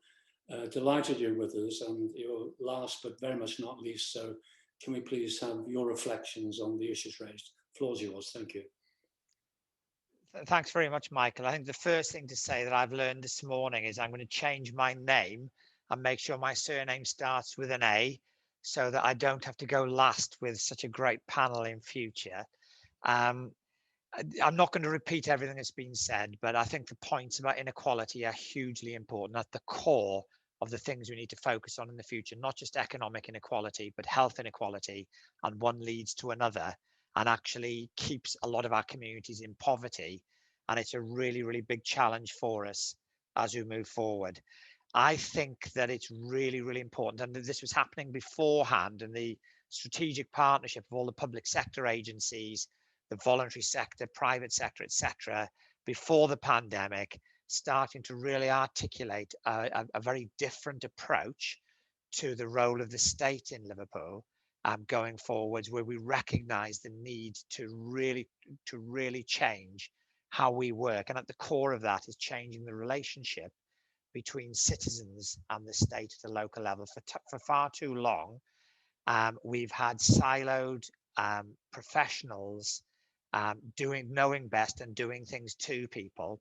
delighted you're with us, and you're last but very much not least. So can we please have your reflections on the issues raised? The floor's yours. Thank you. Thanks very much, Michael. I think the first thing to say that I've learned this morning is I'm going to change my name and make sure my surname starts with an A, so that I don't have to go last with such a great panel in future. I'm not going to repeat everything that's been said, but I think the points about inequality are hugely important, at the core of the things we need to focus on in the future, not just economic inequality, but health inequality, and one leads to another, and actually keeps a lot of our communities in poverty. And it's a really, really big challenge for us as we move forward. I think that it's really, really important, and this was happening beforehand, and the strategic partnership of all the public sector agencies, the voluntary sector, private sector, etc., before the pandemic, starting to really articulate a very different approach to the role of the state in Liverpool going forwards, where we recognise the need to really change how we work. And at the core of that is changing the relationship between citizens and the state at the local level. For far too long, we've had siloed professionals knowing best and doing things to people.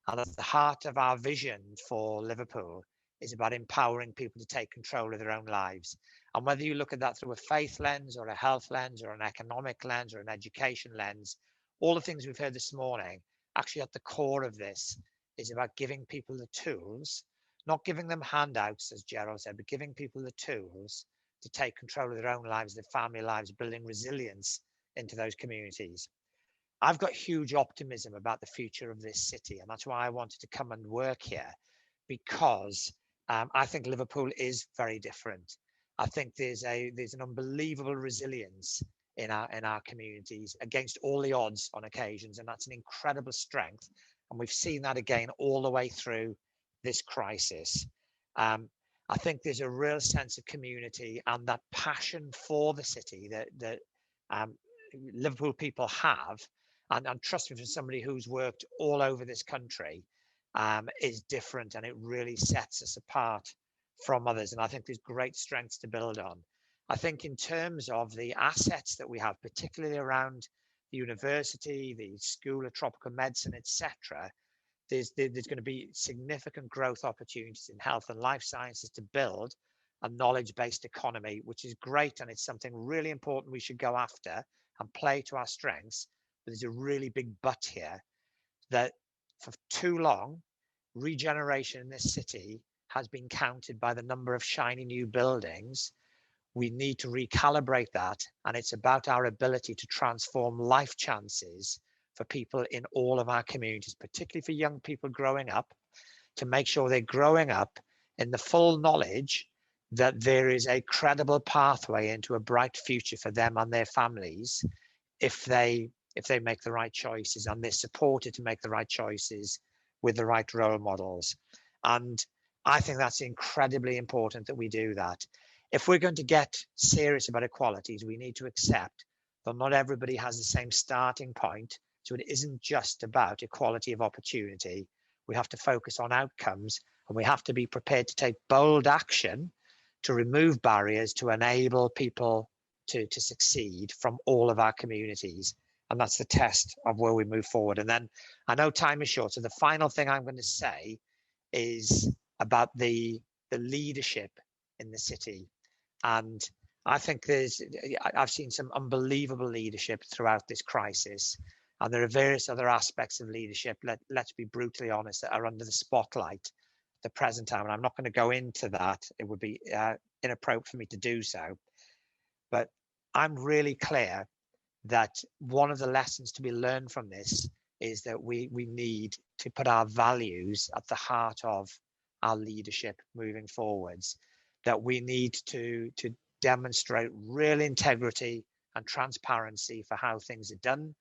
And at the heart of our vision for Liverpool is about empowering people to take control of their own lives. And whether you look at that through a faith lens or a health lens or an economic lens or an education lens, all the things we've heard this morning, actually at the core of this is about giving people the tools, not giving them handouts, as Gerald said, but giving people the tools to take control of their own lives, their family lives, building resilience into those communities. I've got huge optimism about the future of this city, and that's why I wanted to come and work here, because I think Liverpool is very different. I think there's an unbelievable resilience in our communities against all the odds on occasions, and that's an incredible strength. And we've seen that again all the way through this crisis. I think there's a real sense of community and that passion for the city that Liverpool people have, and trust me, from somebody who's worked all over this country, is different, and it really sets us apart from others. And I think there's great strengths to build on. I think in terms of the assets that we have, particularly around the university, the School of Tropical Medicine, etc., there's going to be significant growth opportunities in health and life sciences to build a knowledge-based economy, which is great, and it's something really important we should go after and play to our strengths. But there's a really big but here, that for too long, regeneration in this city has been counted by the number of shiny new buildings. We need to recalibrate that, and it's about our ability to transform life chances for people in all of our communities, particularly for young people growing up, to make sure they're growing up in the full knowledge that there is a credible pathway into a bright future for them and their families if they make the right choices, and they're supported to make the right choices with the right role models. And I think that's incredibly important that we do that. If we're going to get serious about equalities, we need to accept that not everybody has the same starting point. So it isn't just about equality of opportunity. We have to focus on outcomes, and we have to be prepared to take bold action to remove barriers to enable people to succeed from all of our communities. And that's the test of where we move forward. And then I know time is short, so the final thing I'm going to say is about the leadership in the city. And I think I've seen some unbelievable leadership throughout this crisis. And there are various other aspects of leadership, let's be brutally honest, that are under the spotlight at the present time. And I'm not going to go into that. It would be inappropriate for me to do so. But I'm really clear that one of the lessons to be learned from this is that we need to put our values at the heart of our leadership moving forwards, that we need to demonstrate real integrity and transparency for how things are done,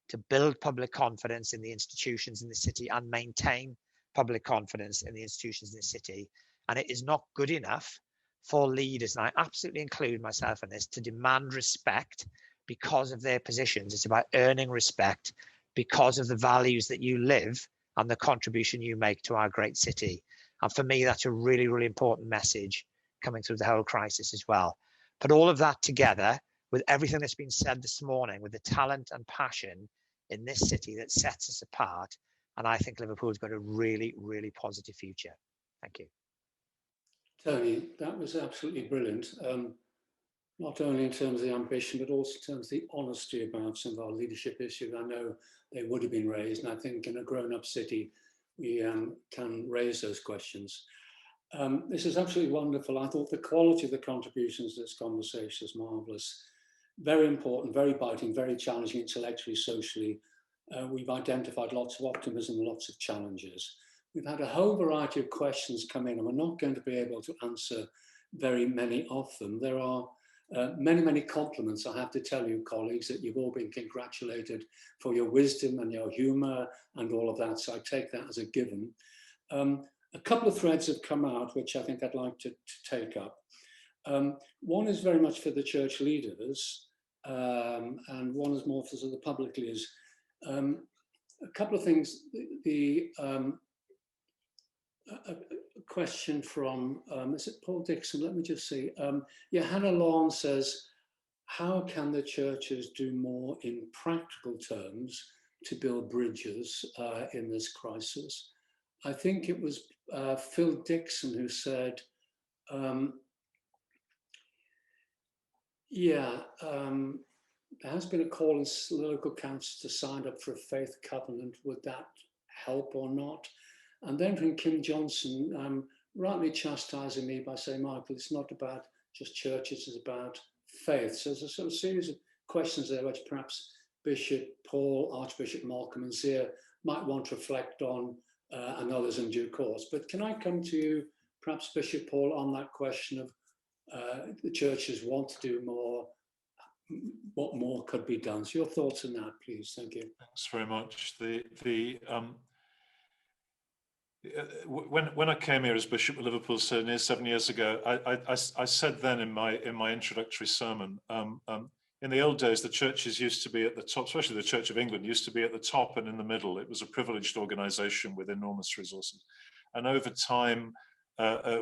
to build public confidence in the institutions in the city and maintain public confidence in the institutions in the city. And it is not good enough for leaders, and I absolutely include myself in this, to demand respect because of their positions. It's about earning respect because of the values that you live and the contribution you make to our great city. And for me, that's a really, really important message coming through the whole crisis as well. Put all of that together with everything that's been said this morning, with the talent and passion in this city that sets us apart. And I think Liverpool's got a really, really positive future. Thank you. Tony, that was absolutely brilliant. Not only in terms of the ambition, but also in terms of the honesty about some of our leadership issues. I know they would have been raised, and I think in a grown-up city, we can raise those questions. This is absolutely wonderful. I thought the quality of the contributions to this conversation is marvellous. Very important, very biting, very challenging intellectually, socially. We've identified lots of optimism, lots of challenges. We've had a whole variety of questions come in, and we're not going to be able to answer very many of them. There are many, many compliments, I have to tell you, colleagues, that you've all been congratulated for your wisdom and your humour and all of that, so I take that as a given. A couple of threads have come out, which I think I'd like to take up. One is very much for the church leaders, and one is more for the public leaders. A couple of things. A question from, is it Paul Dixon? Let me just see. Yeah, Hannah Lawn says, how can the churches do more in practical terms to build bridges in this crisis? I think it was Phil Dixon who said, there has been a call in local councils to sign up for a faith covenant. Would that help or not? And then from Kim Johnson, rightly chastising me by saying, Michael, it's not about just churches, it's about faith. So there's a sort of series of questions there which perhaps Bishop Paul, Archbishop Malcolm and Zia might want to reflect on, and others in due course. But can I come to you, perhaps Bishop Paul, on that question of the churches want to do more, what more could be done? So your thoughts on that, please. Thank you. Thanks very much. When I came here as Bishop of Liverpool 7 years ago, I said then in my introductory sermon, in the old days, the churches used to be at the top, especially the Church of England used to be at the top and in the middle. It was a privileged organisation with enormous resources. And over time,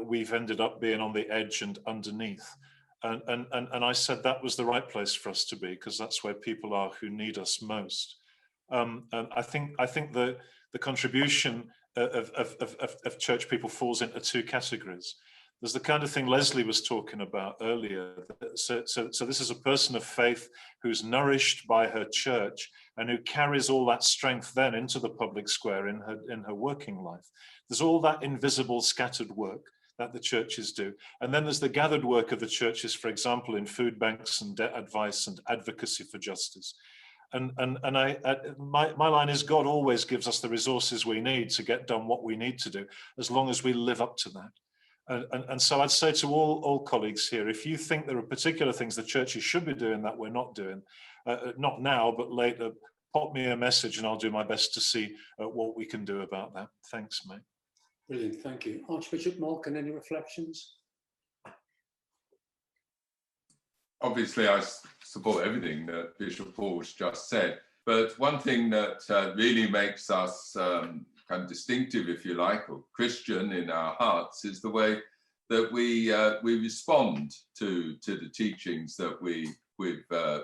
we've ended up being on the edge and underneath. And I said that was the right place for us to be, because that's where people are who need us most. And I think the contribution of church people falls into two categories. There's the kind of thing Lesley was talking about earlier. So this is a person of faith who's nourished by her church and who carries all that strength then into the public square in her working life. There's all that invisible scattered work that the churches do. And then there's the gathered work of the churches, for example, in food banks and debt advice and advocacy for justice. And my line is, God always gives us the resources we need to get done what we need to do, as long as we live up to that. And so I'd say to all colleagues here, if you think there are particular things the churches should be doing that we're not doing, not now, but later, pop me a message and I'll do my best to see what we can do about that. Thanks, mate. Brilliant, thank you. Archbishop Malkin, any reflections? Obviously, I support everything that Bishop Paul's just said, but one thing that really makes us kind of distinctive, if you like, or Christian in our hearts, is the way that we respond to the teachings that we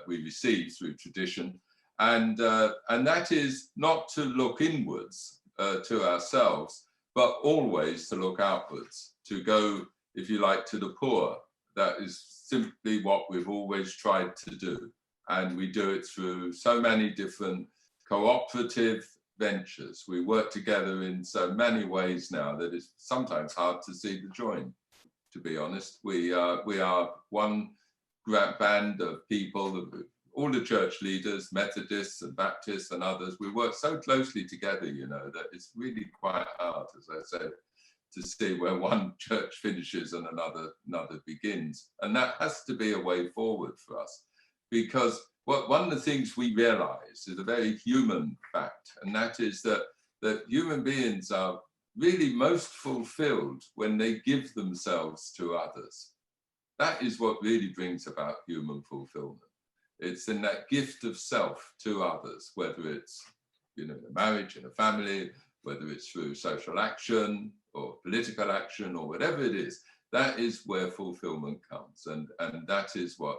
receive through tradition, and that is not to look inwards to ourselves, but always to look outwards, to go, if you like, to the poor. That is simply what we've always tried to do, and we do it through so many different cooperative ventures. We work together in so many ways now that it's sometimes hard to see the join. To be honest, we are one great band of people, all the church leaders, Methodists and Baptists and others. We work so closely together, you know, that it's really quite hard, as I said, to see where one church finishes and another begins. And that has to be a way forward for us, because one of the things we realize is a very human fact, and that is that human beings are really most fulfilled when they give themselves to others. That is what really brings about human fulfillment. It's in that gift of self to others, whether it's, you know, a marriage and a family, whether it's through social action or political action or whatever it is. That is where fulfillment comes, and that is what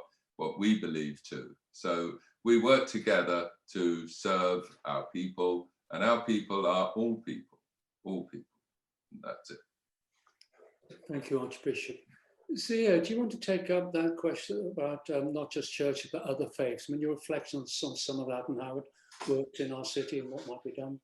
we believe too. So we work together to serve our people, and our people are all people, all people. And that's it. Thank you, Archbishop. Zia, do you want to take up that question about not just churches, but other faiths? I mean, your reflections on some of that and how it worked in our city and what might be done?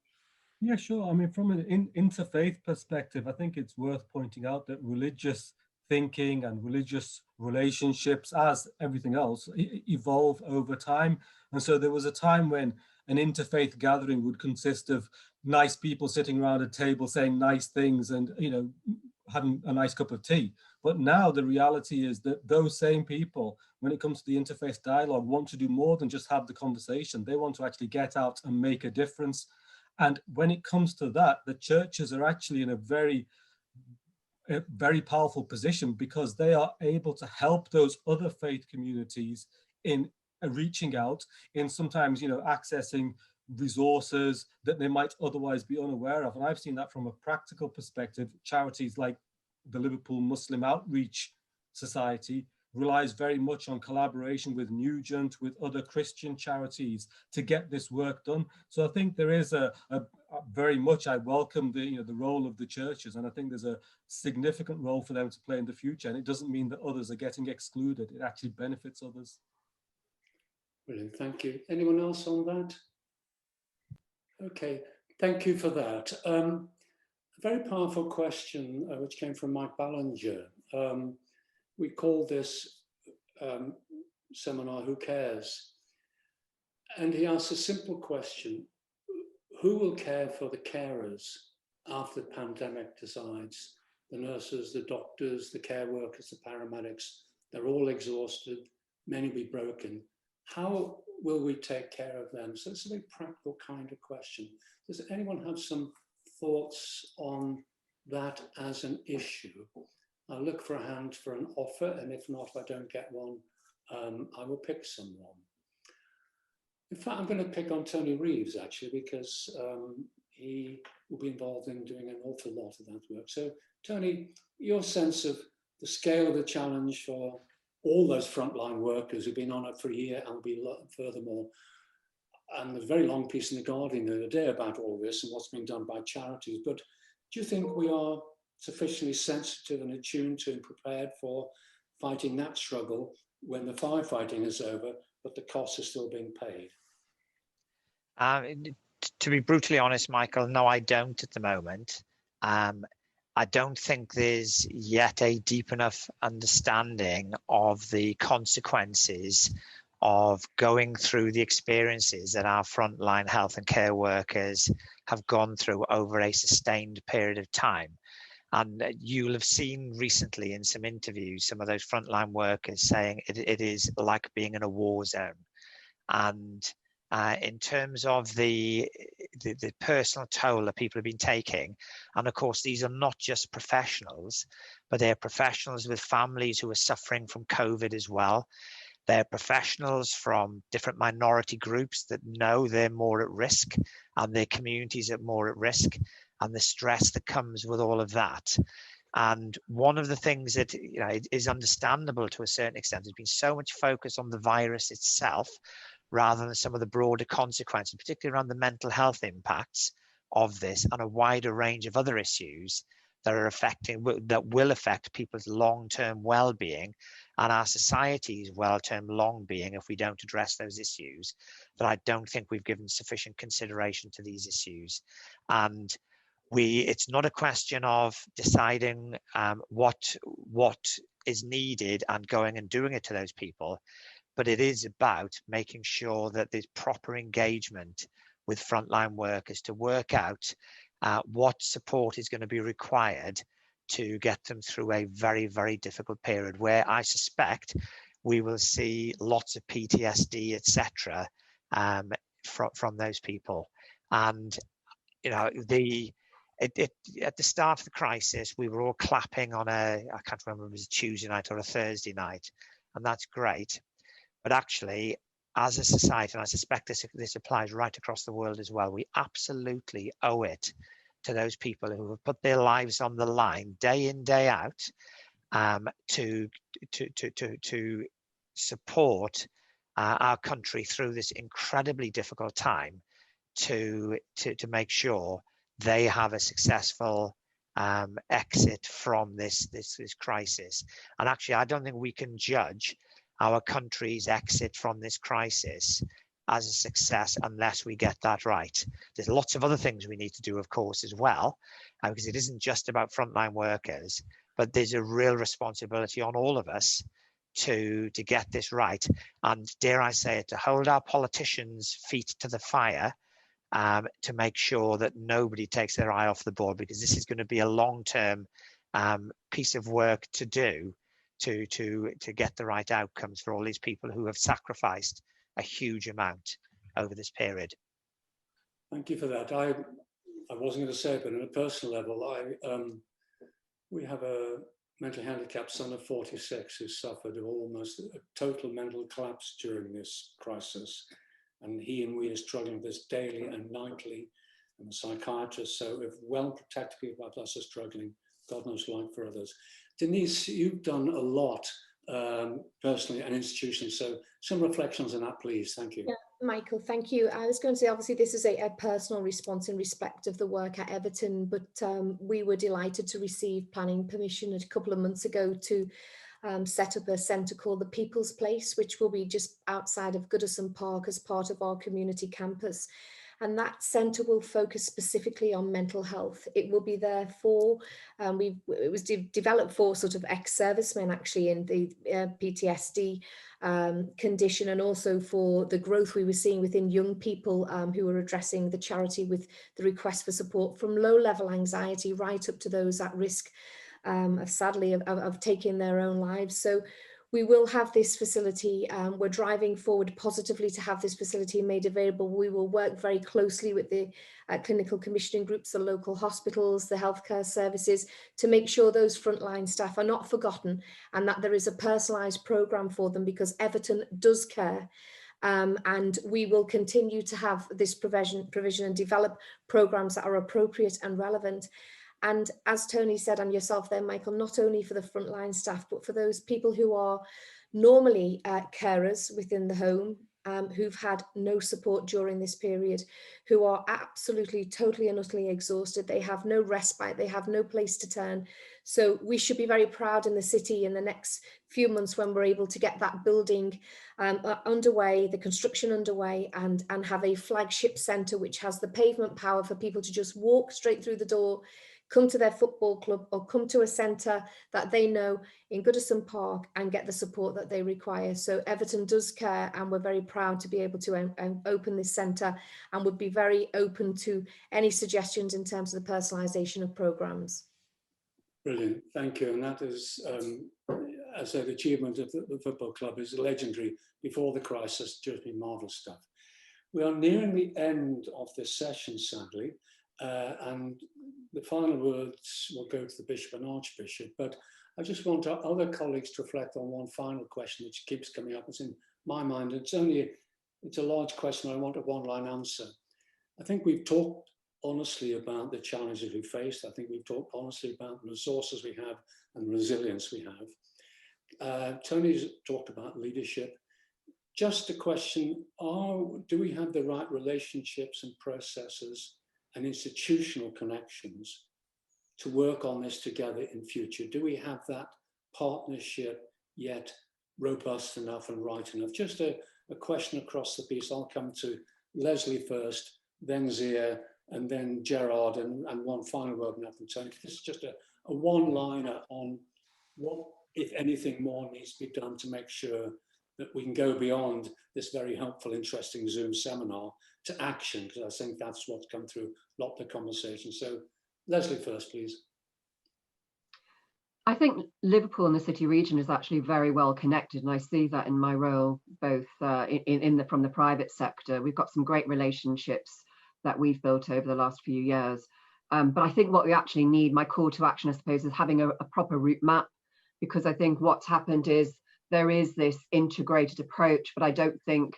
Yeah, sure. I mean, from an interfaith perspective, I think it's worth pointing out that religious thinking and religious relationships, as everything else, evolve over time. And so there was a time when an interfaith gathering would consist of nice people sitting around a table saying nice things and, you know, having a nice cup of tea. But now the reality is that those same people, when it comes to the interfaith dialogue, want to do more than just have the conversation. They want to actually get out and make a difference. And when it comes to that, the churches are actually in a very powerful position, because they are able to help those other faith communities in reaching out, in sometimes, you know, accessing resources that they might otherwise be unaware of. And I've seen that from a practical perspective. Charities like the Liverpool Muslim Outreach Society relies very much on collaboration with Nugent, with other Christian charities to get this work done. So I think there is a very much, I welcome the, you know, the role of the churches, and I think there's a significant role for them to play in the future. And it doesn't mean that others are getting excluded. It actually benefits others. Brilliant, thank you. Anyone else on that? Okay, thank you for that. A very powerful question which came from Mike Ballinger. We call this seminar, Who Cares? And he asks a simple question: who will care for the carers after the pandemic decides? The nurses, the doctors, the care workers, the paramedics, they're all exhausted, many will be broken. How will we take care of them? So it's a very practical kind of question. Does anyone have some thoughts on that as an issue? I'll look for a hand for an offer, and if not, if I don't get one, I will pick someone. In fact, I'm going to pick on Tony Reeves, actually, because he will be involved in doing an awful lot of that work. So, Tony, your sense of the scale of the challenge for all those frontline workers who've been on it for a year and will be furthermore, and there's a very long piece in The Guardian the other day about all this and what's being done by charities. But do you think we are sufficiently sensitive and attuned to and prepared for fighting that struggle when the firefighting is over, but the costs are still being paid? To be brutally honest, Michael, no, I don't at the moment. I don't think there's yet a deep enough understanding of the consequences of going through the experiences that our frontline health and care workers have gone through over a sustained period of time. And you'll have seen recently in some interviews, some of those frontline workers saying it is like being in a war zone. And in terms of the personal toll that people have been taking. And of course, these are not just professionals, but they're professionals with families who are suffering from COVID as well. They're professionals from different minority groups that know they're more at risk and their communities are more at risk, and the stress that comes with all of that. And one of the things that is understandable to a certain extent, there's been so much focus on the virus itself rather than some of the broader consequences, particularly around the mental health impacts of this and a wider range of other issues that will affect people's long-term well-being and our society's well-term long-being if we don't address those issues. That I don't think we've given sufficient consideration to these issues. And it's not a question of deciding what is needed and going and doing it to those people, but it is about making sure that there's proper engagement with frontline workers to work out what support is going to be required to get them through a very, very difficult period where I suspect we will see lots of PTSD, etc., from those people. And at the start of the crisis, we were all clapping on I can't remember if it was a Tuesday night or a Thursday night, and that's great. But actually, as a society, and I suspect this applies right across the world as well, we absolutely owe it to those people who have put their lives on the line day in, day out, to support our country through this incredibly difficult time, to make sure they have a successful exit from this crisis. And actually, I don't think we can judge our country's exit from this crisis as a success unless we get that right. There's lots of other things we need to do, of course, as well, because it isn't just about frontline workers, but there's a real responsibility on all of us to get this right. And dare I say it, to hold our politicians' feet to the fire, to make sure that nobody takes their eye off the ball, because this is going to be a long-term piece of work to do to get the right outcomes for all these people who have sacrificed a huge amount over this period. Thank you for that. I wasn't going to say it, but on a personal level, we have a mentally handicapped son of 46 who suffered almost a total mental collapse during this crisis. And he and we are struggling with this daily and nightly. I'm a psychiatrist, so if well-protected people like us are struggling, God knows like for others. Denise, you've done a lot personally and institutionally, so some reflections on that, please. Thank you. Yeah, Michael, thank you. I was going to say, obviously, this is a personal response in respect of the work at Everton, but we were delighted to receive planning permission a couple of months ago to set up a centre called the People's Place, which will be just outside of Goodison Park as part of our community campus. And that centre will focus specifically on mental health. It will be there for, it was developed for sort of ex-servicemen actually in the PTSD condition, and also for the growth we were seeing within young people who were addressing the charity with the request for support from low-level anxiety right up to those at risk sadly of taking their own lives. So we will have this facility. We're driving forward positively to have this facility made available. We will work very closely with the clinical commissioning groups, the local hospitals, the healthcare services, to make sure those frontline staff are not forgotten and that there is a personalised programme for them, because Everton does care. And we will continue to have this provision and develop programmes that are appropriate and relevant. And as Tony said, and yourself there, Michael, not only for the frontline staff, but for those people who are normally carers within the home, who've had no support during this period, who are absolutely, totally and utterly exhausted. They have no respite, they have no place to turn. So we should be very proud in the city in the next few months when we're able to get that building underway, the construction underway, and have a flagship centre which has the pavement power for people to just walk straight through the door, come to their football club or come to a centre that they know in Goodison Park and get the support that they require. So Everton does care, and we're very proud to be able to open this centre, and would be very open to any suggestions in terms of the personalisation of programmes. Brilliant, thank you. And that is, as I said, the achievement of the football club is legendary. Before the crisis, just been marvellous stuff. We are nearing the end of this session, sadly, and the final words will go to the Bishop and Archbishop, but I just want other colleagues to reflect on one final question which keeps coming up. It's in my mind. It's a large question. I want a one-line answer. I think we've talked honestly about the challenges we faced. I think we've talked honestly about the resources we have and the resilience we have. Tony's talked about leadership. Just a question, do we have the right relationships and processes and institutional connections to work on this together in future? Do we have that partnership yet robust enough and right enough? Just a question across the piece. I'll come to Lesley first, then Zia, and then Gerald, and one final word from Tony. This is just a one-liner on what, if anything, more needs to be done to make sure that we can go beyond this very helpful, interesting Zoom seminar to action, because I think that's what's come through a lot of the conversation. So Lesley first, please. I think Liverpool and the city region is actually very well connected, and I see that in my role both from the private sector. We've got some great relationships that we've built over the last few years. But I think what we actually need, my call to action, I suppose, is having a proper route map, because I think what's happened is there is this integrated approach, but I don't think,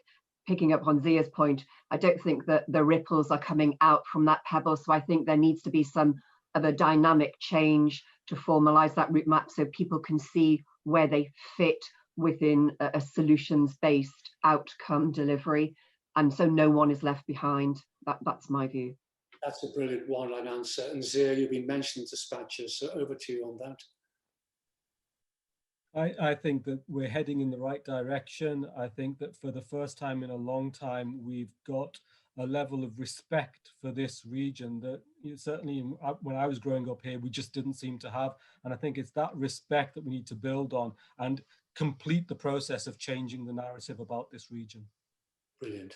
picking up on Zia's point, I don't think that the ripples are coming out from that pebble. So I think there needs to be some of a dynamic change to formalize that route map so people can see where they fit within a solutions-based outcome delivery. And so no one is left behind. That's my view. That's a brilliant one-line answer. And Zia, you've been mentioning dispatches, so over to you on that. I think that we're heading in the right direction. I think that for the first time in a long time, we've got a level of respect for this region that certainly when I was growing up here, we just didn't seem to have. And I think it's that respect that we need to build on and complete the process of changing the narrative about this region. Brilliant.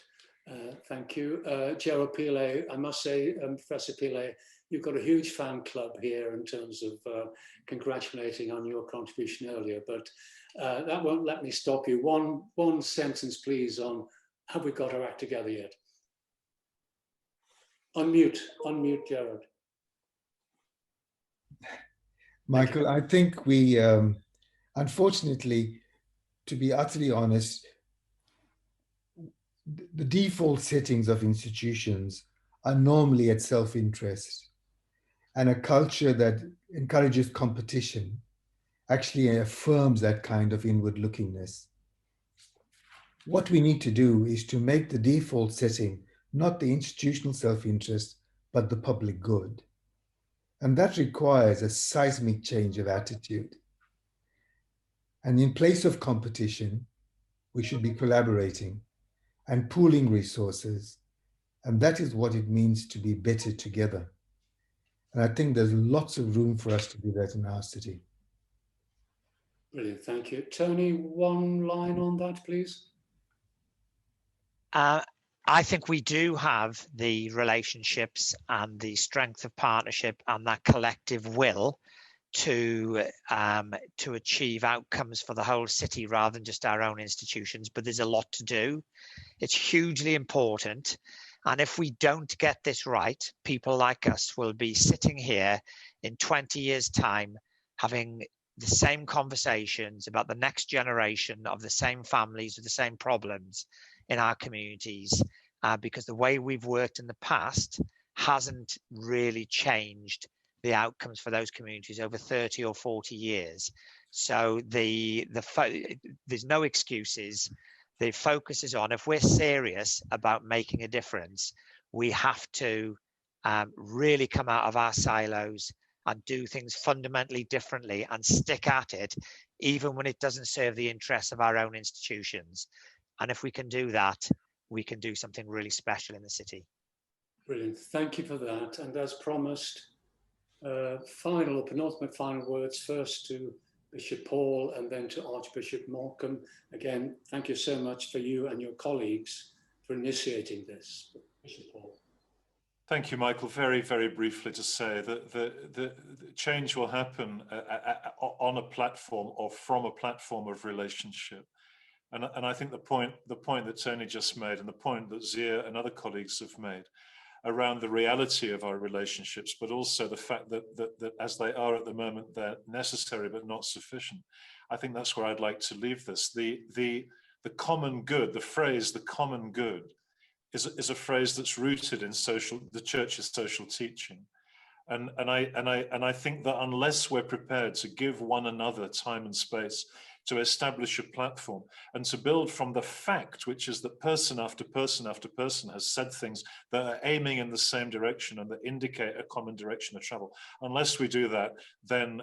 Thank you. Gerald Pillay, I must say, Professor Pillay, you've got a huge fan club here in terms of congratulating on your contribution earlier, but that won't let me stop you. One sentence, please, on have we got our act together yet? Unmute, Gerald. Michael, I think we, unfortunately, to be utterly honest, the default settings of institutions are normally at self-interest, and a culture that encourages competition actually affirms that kind of inward-lookingness. What we need to do is to make the default setting not the institutional self-interest, but the public good. And that requires a seismic change of attitude. And in place of competition, we should be collaborating and pooling resources. And that is what it means to be better together. And I think there's lots of room for us to do that in our city. Brilliant, thank you. Tony, one line on that, please. I think we do have the relationships and the strength of partnership and that collective will to achieve outcomes for the whole city rather than just our own institutions, but there's a lot to do. It's hugely important. And if we don't get this right, people like us will be sitting here in 20 years' time having the same conversations about the next generation of the same families with the same problems in our communities, because the way we've worked in the past hasn't really changed the outcomes for those communities over 30 or 40 years. So there's no excuses. The focus is on, if we're serious about making a difference, we have to really come out of our silos and do things fundamentally differently and stick at it, even when it doesn't serve the interests of our own institutions. And if we can do that, we can do something really special in the city. Brilliant, thank you for that. And as promised, penultimate final words, first to Bishop Paul and then to Archbishop Malcolm. Again, thank you so much for you and your colleagues for initiating this. Bishop Paul. Thank you, Michael. Very, very briefly to say that the change will happen on a platform or from a platform of relationship. And I think the point that Tony just made, and the point that Zia and other colleagues have made around the reality of our relationships, but also the fact that as they are at the moment, they're necessary but not sufficient. I think that's where I'd like to leave this. The common good, the phrase "the common good," is a phrase that's rooted in the Church's social teaching, and I think that unless we're prepared to give one another time and space to establish a platform and to build from the fact, which is that person after person after person has said things that are aiming in the same direction and that indicate a common direction of travel. Unless we do that, then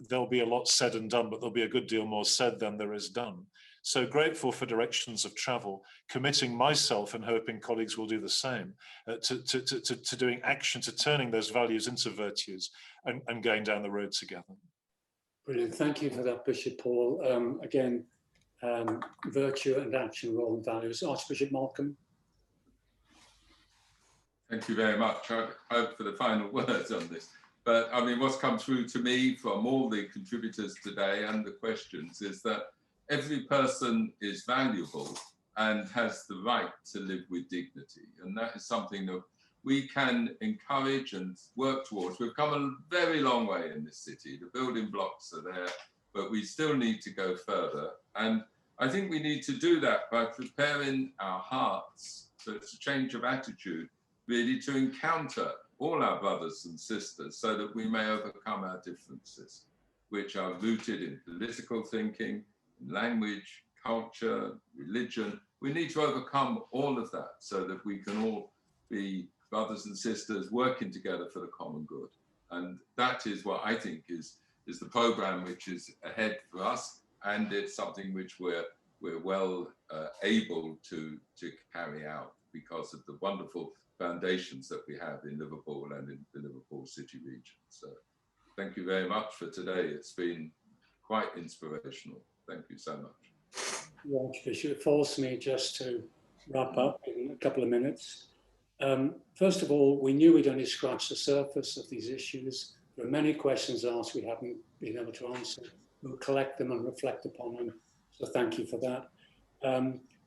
there'll be a lot said and done, but there'll be a good deal more said than there is done. So grateful for directions of travel, committing myself and hoping colleagues will do the same to doing action, to turning those values into virtues and going down the road together. Brilliant. Thank you for that, Bishop Paul. Again, virtue and action, role and values. Archbishop Malcolm. Thank you very much. I hope for the final words on this. But I mean, what's come through to me from all the contributors today and the questions is that every person is valuable and has the right to live with dignity. And that is something that we can encourage and work towards. We've come a very long way in this city. The building blocks are there, but we still need to go further. And I think we need to do that by preparing our hearts. So it's a change of attitude, really, to encounter all our brothers and sisters so that we may overcome our differences, which are rooted in political thinking, language, culture, religion. We need to overcome all of that so that we can all be brothers and sisters working together for the common good. And that is what I think is the program which is ahead for us, and it's something which we're well able to carry out because of the wonderful foundations that we have in Liverpool and in the Liverpool city region. So thank you very much for today. It's been quite inspirational. Thank you so much. Yeah, Archbishop, it falls to me just to wrap up in a couple of minutes. First of all, we knew we'd only scratched the surface of these issues. There are many questions asked we haven't been able to answer. We'll collect them and reflect upon them. So thank you for that.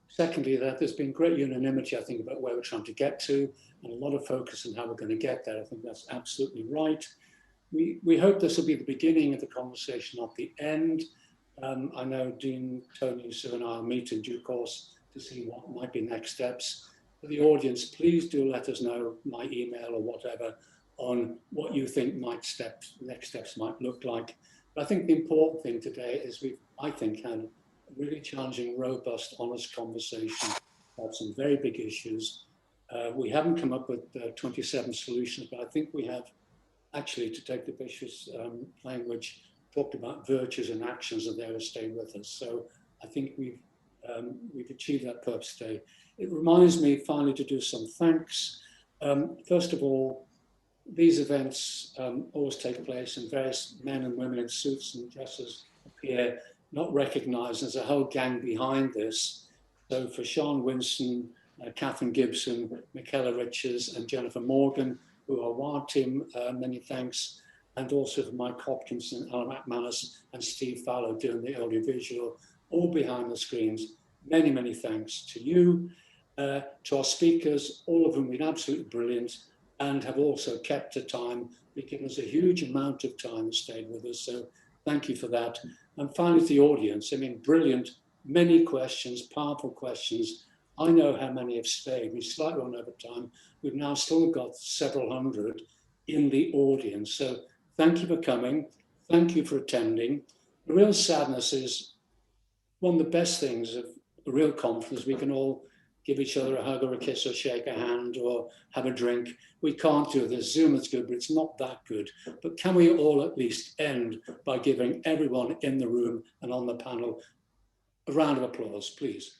Secondly, that there's been great unanimity, I think, about where we're trying to get to, and a lot of focus on how we're going to get there. I think that's absolutely right. We hope this will be the beginning of the conversation, not the end. I know Dean, Tony, Sue and I will meet in due course to see what might be next steps. For the audience, please do let us know, my email or whatever, on what you think next steps might look like. But I think the important thing today is we've, I think, had a really challenging, robust, honest conversation about some very big issues. We haven't come up with 27 solutions, but I think we have actually, to take the Bishop's language, talked about virtues and actions and they will stay with us. So I think we've achieved that purpose today. It reminds me finally to do some thanks. First of all, these events always take place and various men and women in suits and dresses appear, not recognized. There's a whole gang behind this. So for Sean Winston, Catherine Gibson, Michaela Richards and Jennifer Morgan, who are our team, many thanks. And also for Mike Hopkinson, Alan McManus and Steve Fallow doing the audiovisual, all behind the screens. Many, many thanks to you, to our speakers, all of whom have been absolutely brilliant and have also kept the time. They've given us a huge amount of time and stayed with us. So thank you for that. And finally, to the audience, I mean, brilliant, many questions, powerful questions. I know how many have stayed. We slightly run over time. We've now still got several hundred in the audience. So thank you for coming. Thank you for attending. The real sadness is one of the best things of the real conference. We can all give each other a hug or a kiss or shake a hand or have a drink. We can't do this. Zoom is good, but it's not that good. But can we all at least end by giving everyone in the room and on the panel a round of applause, please?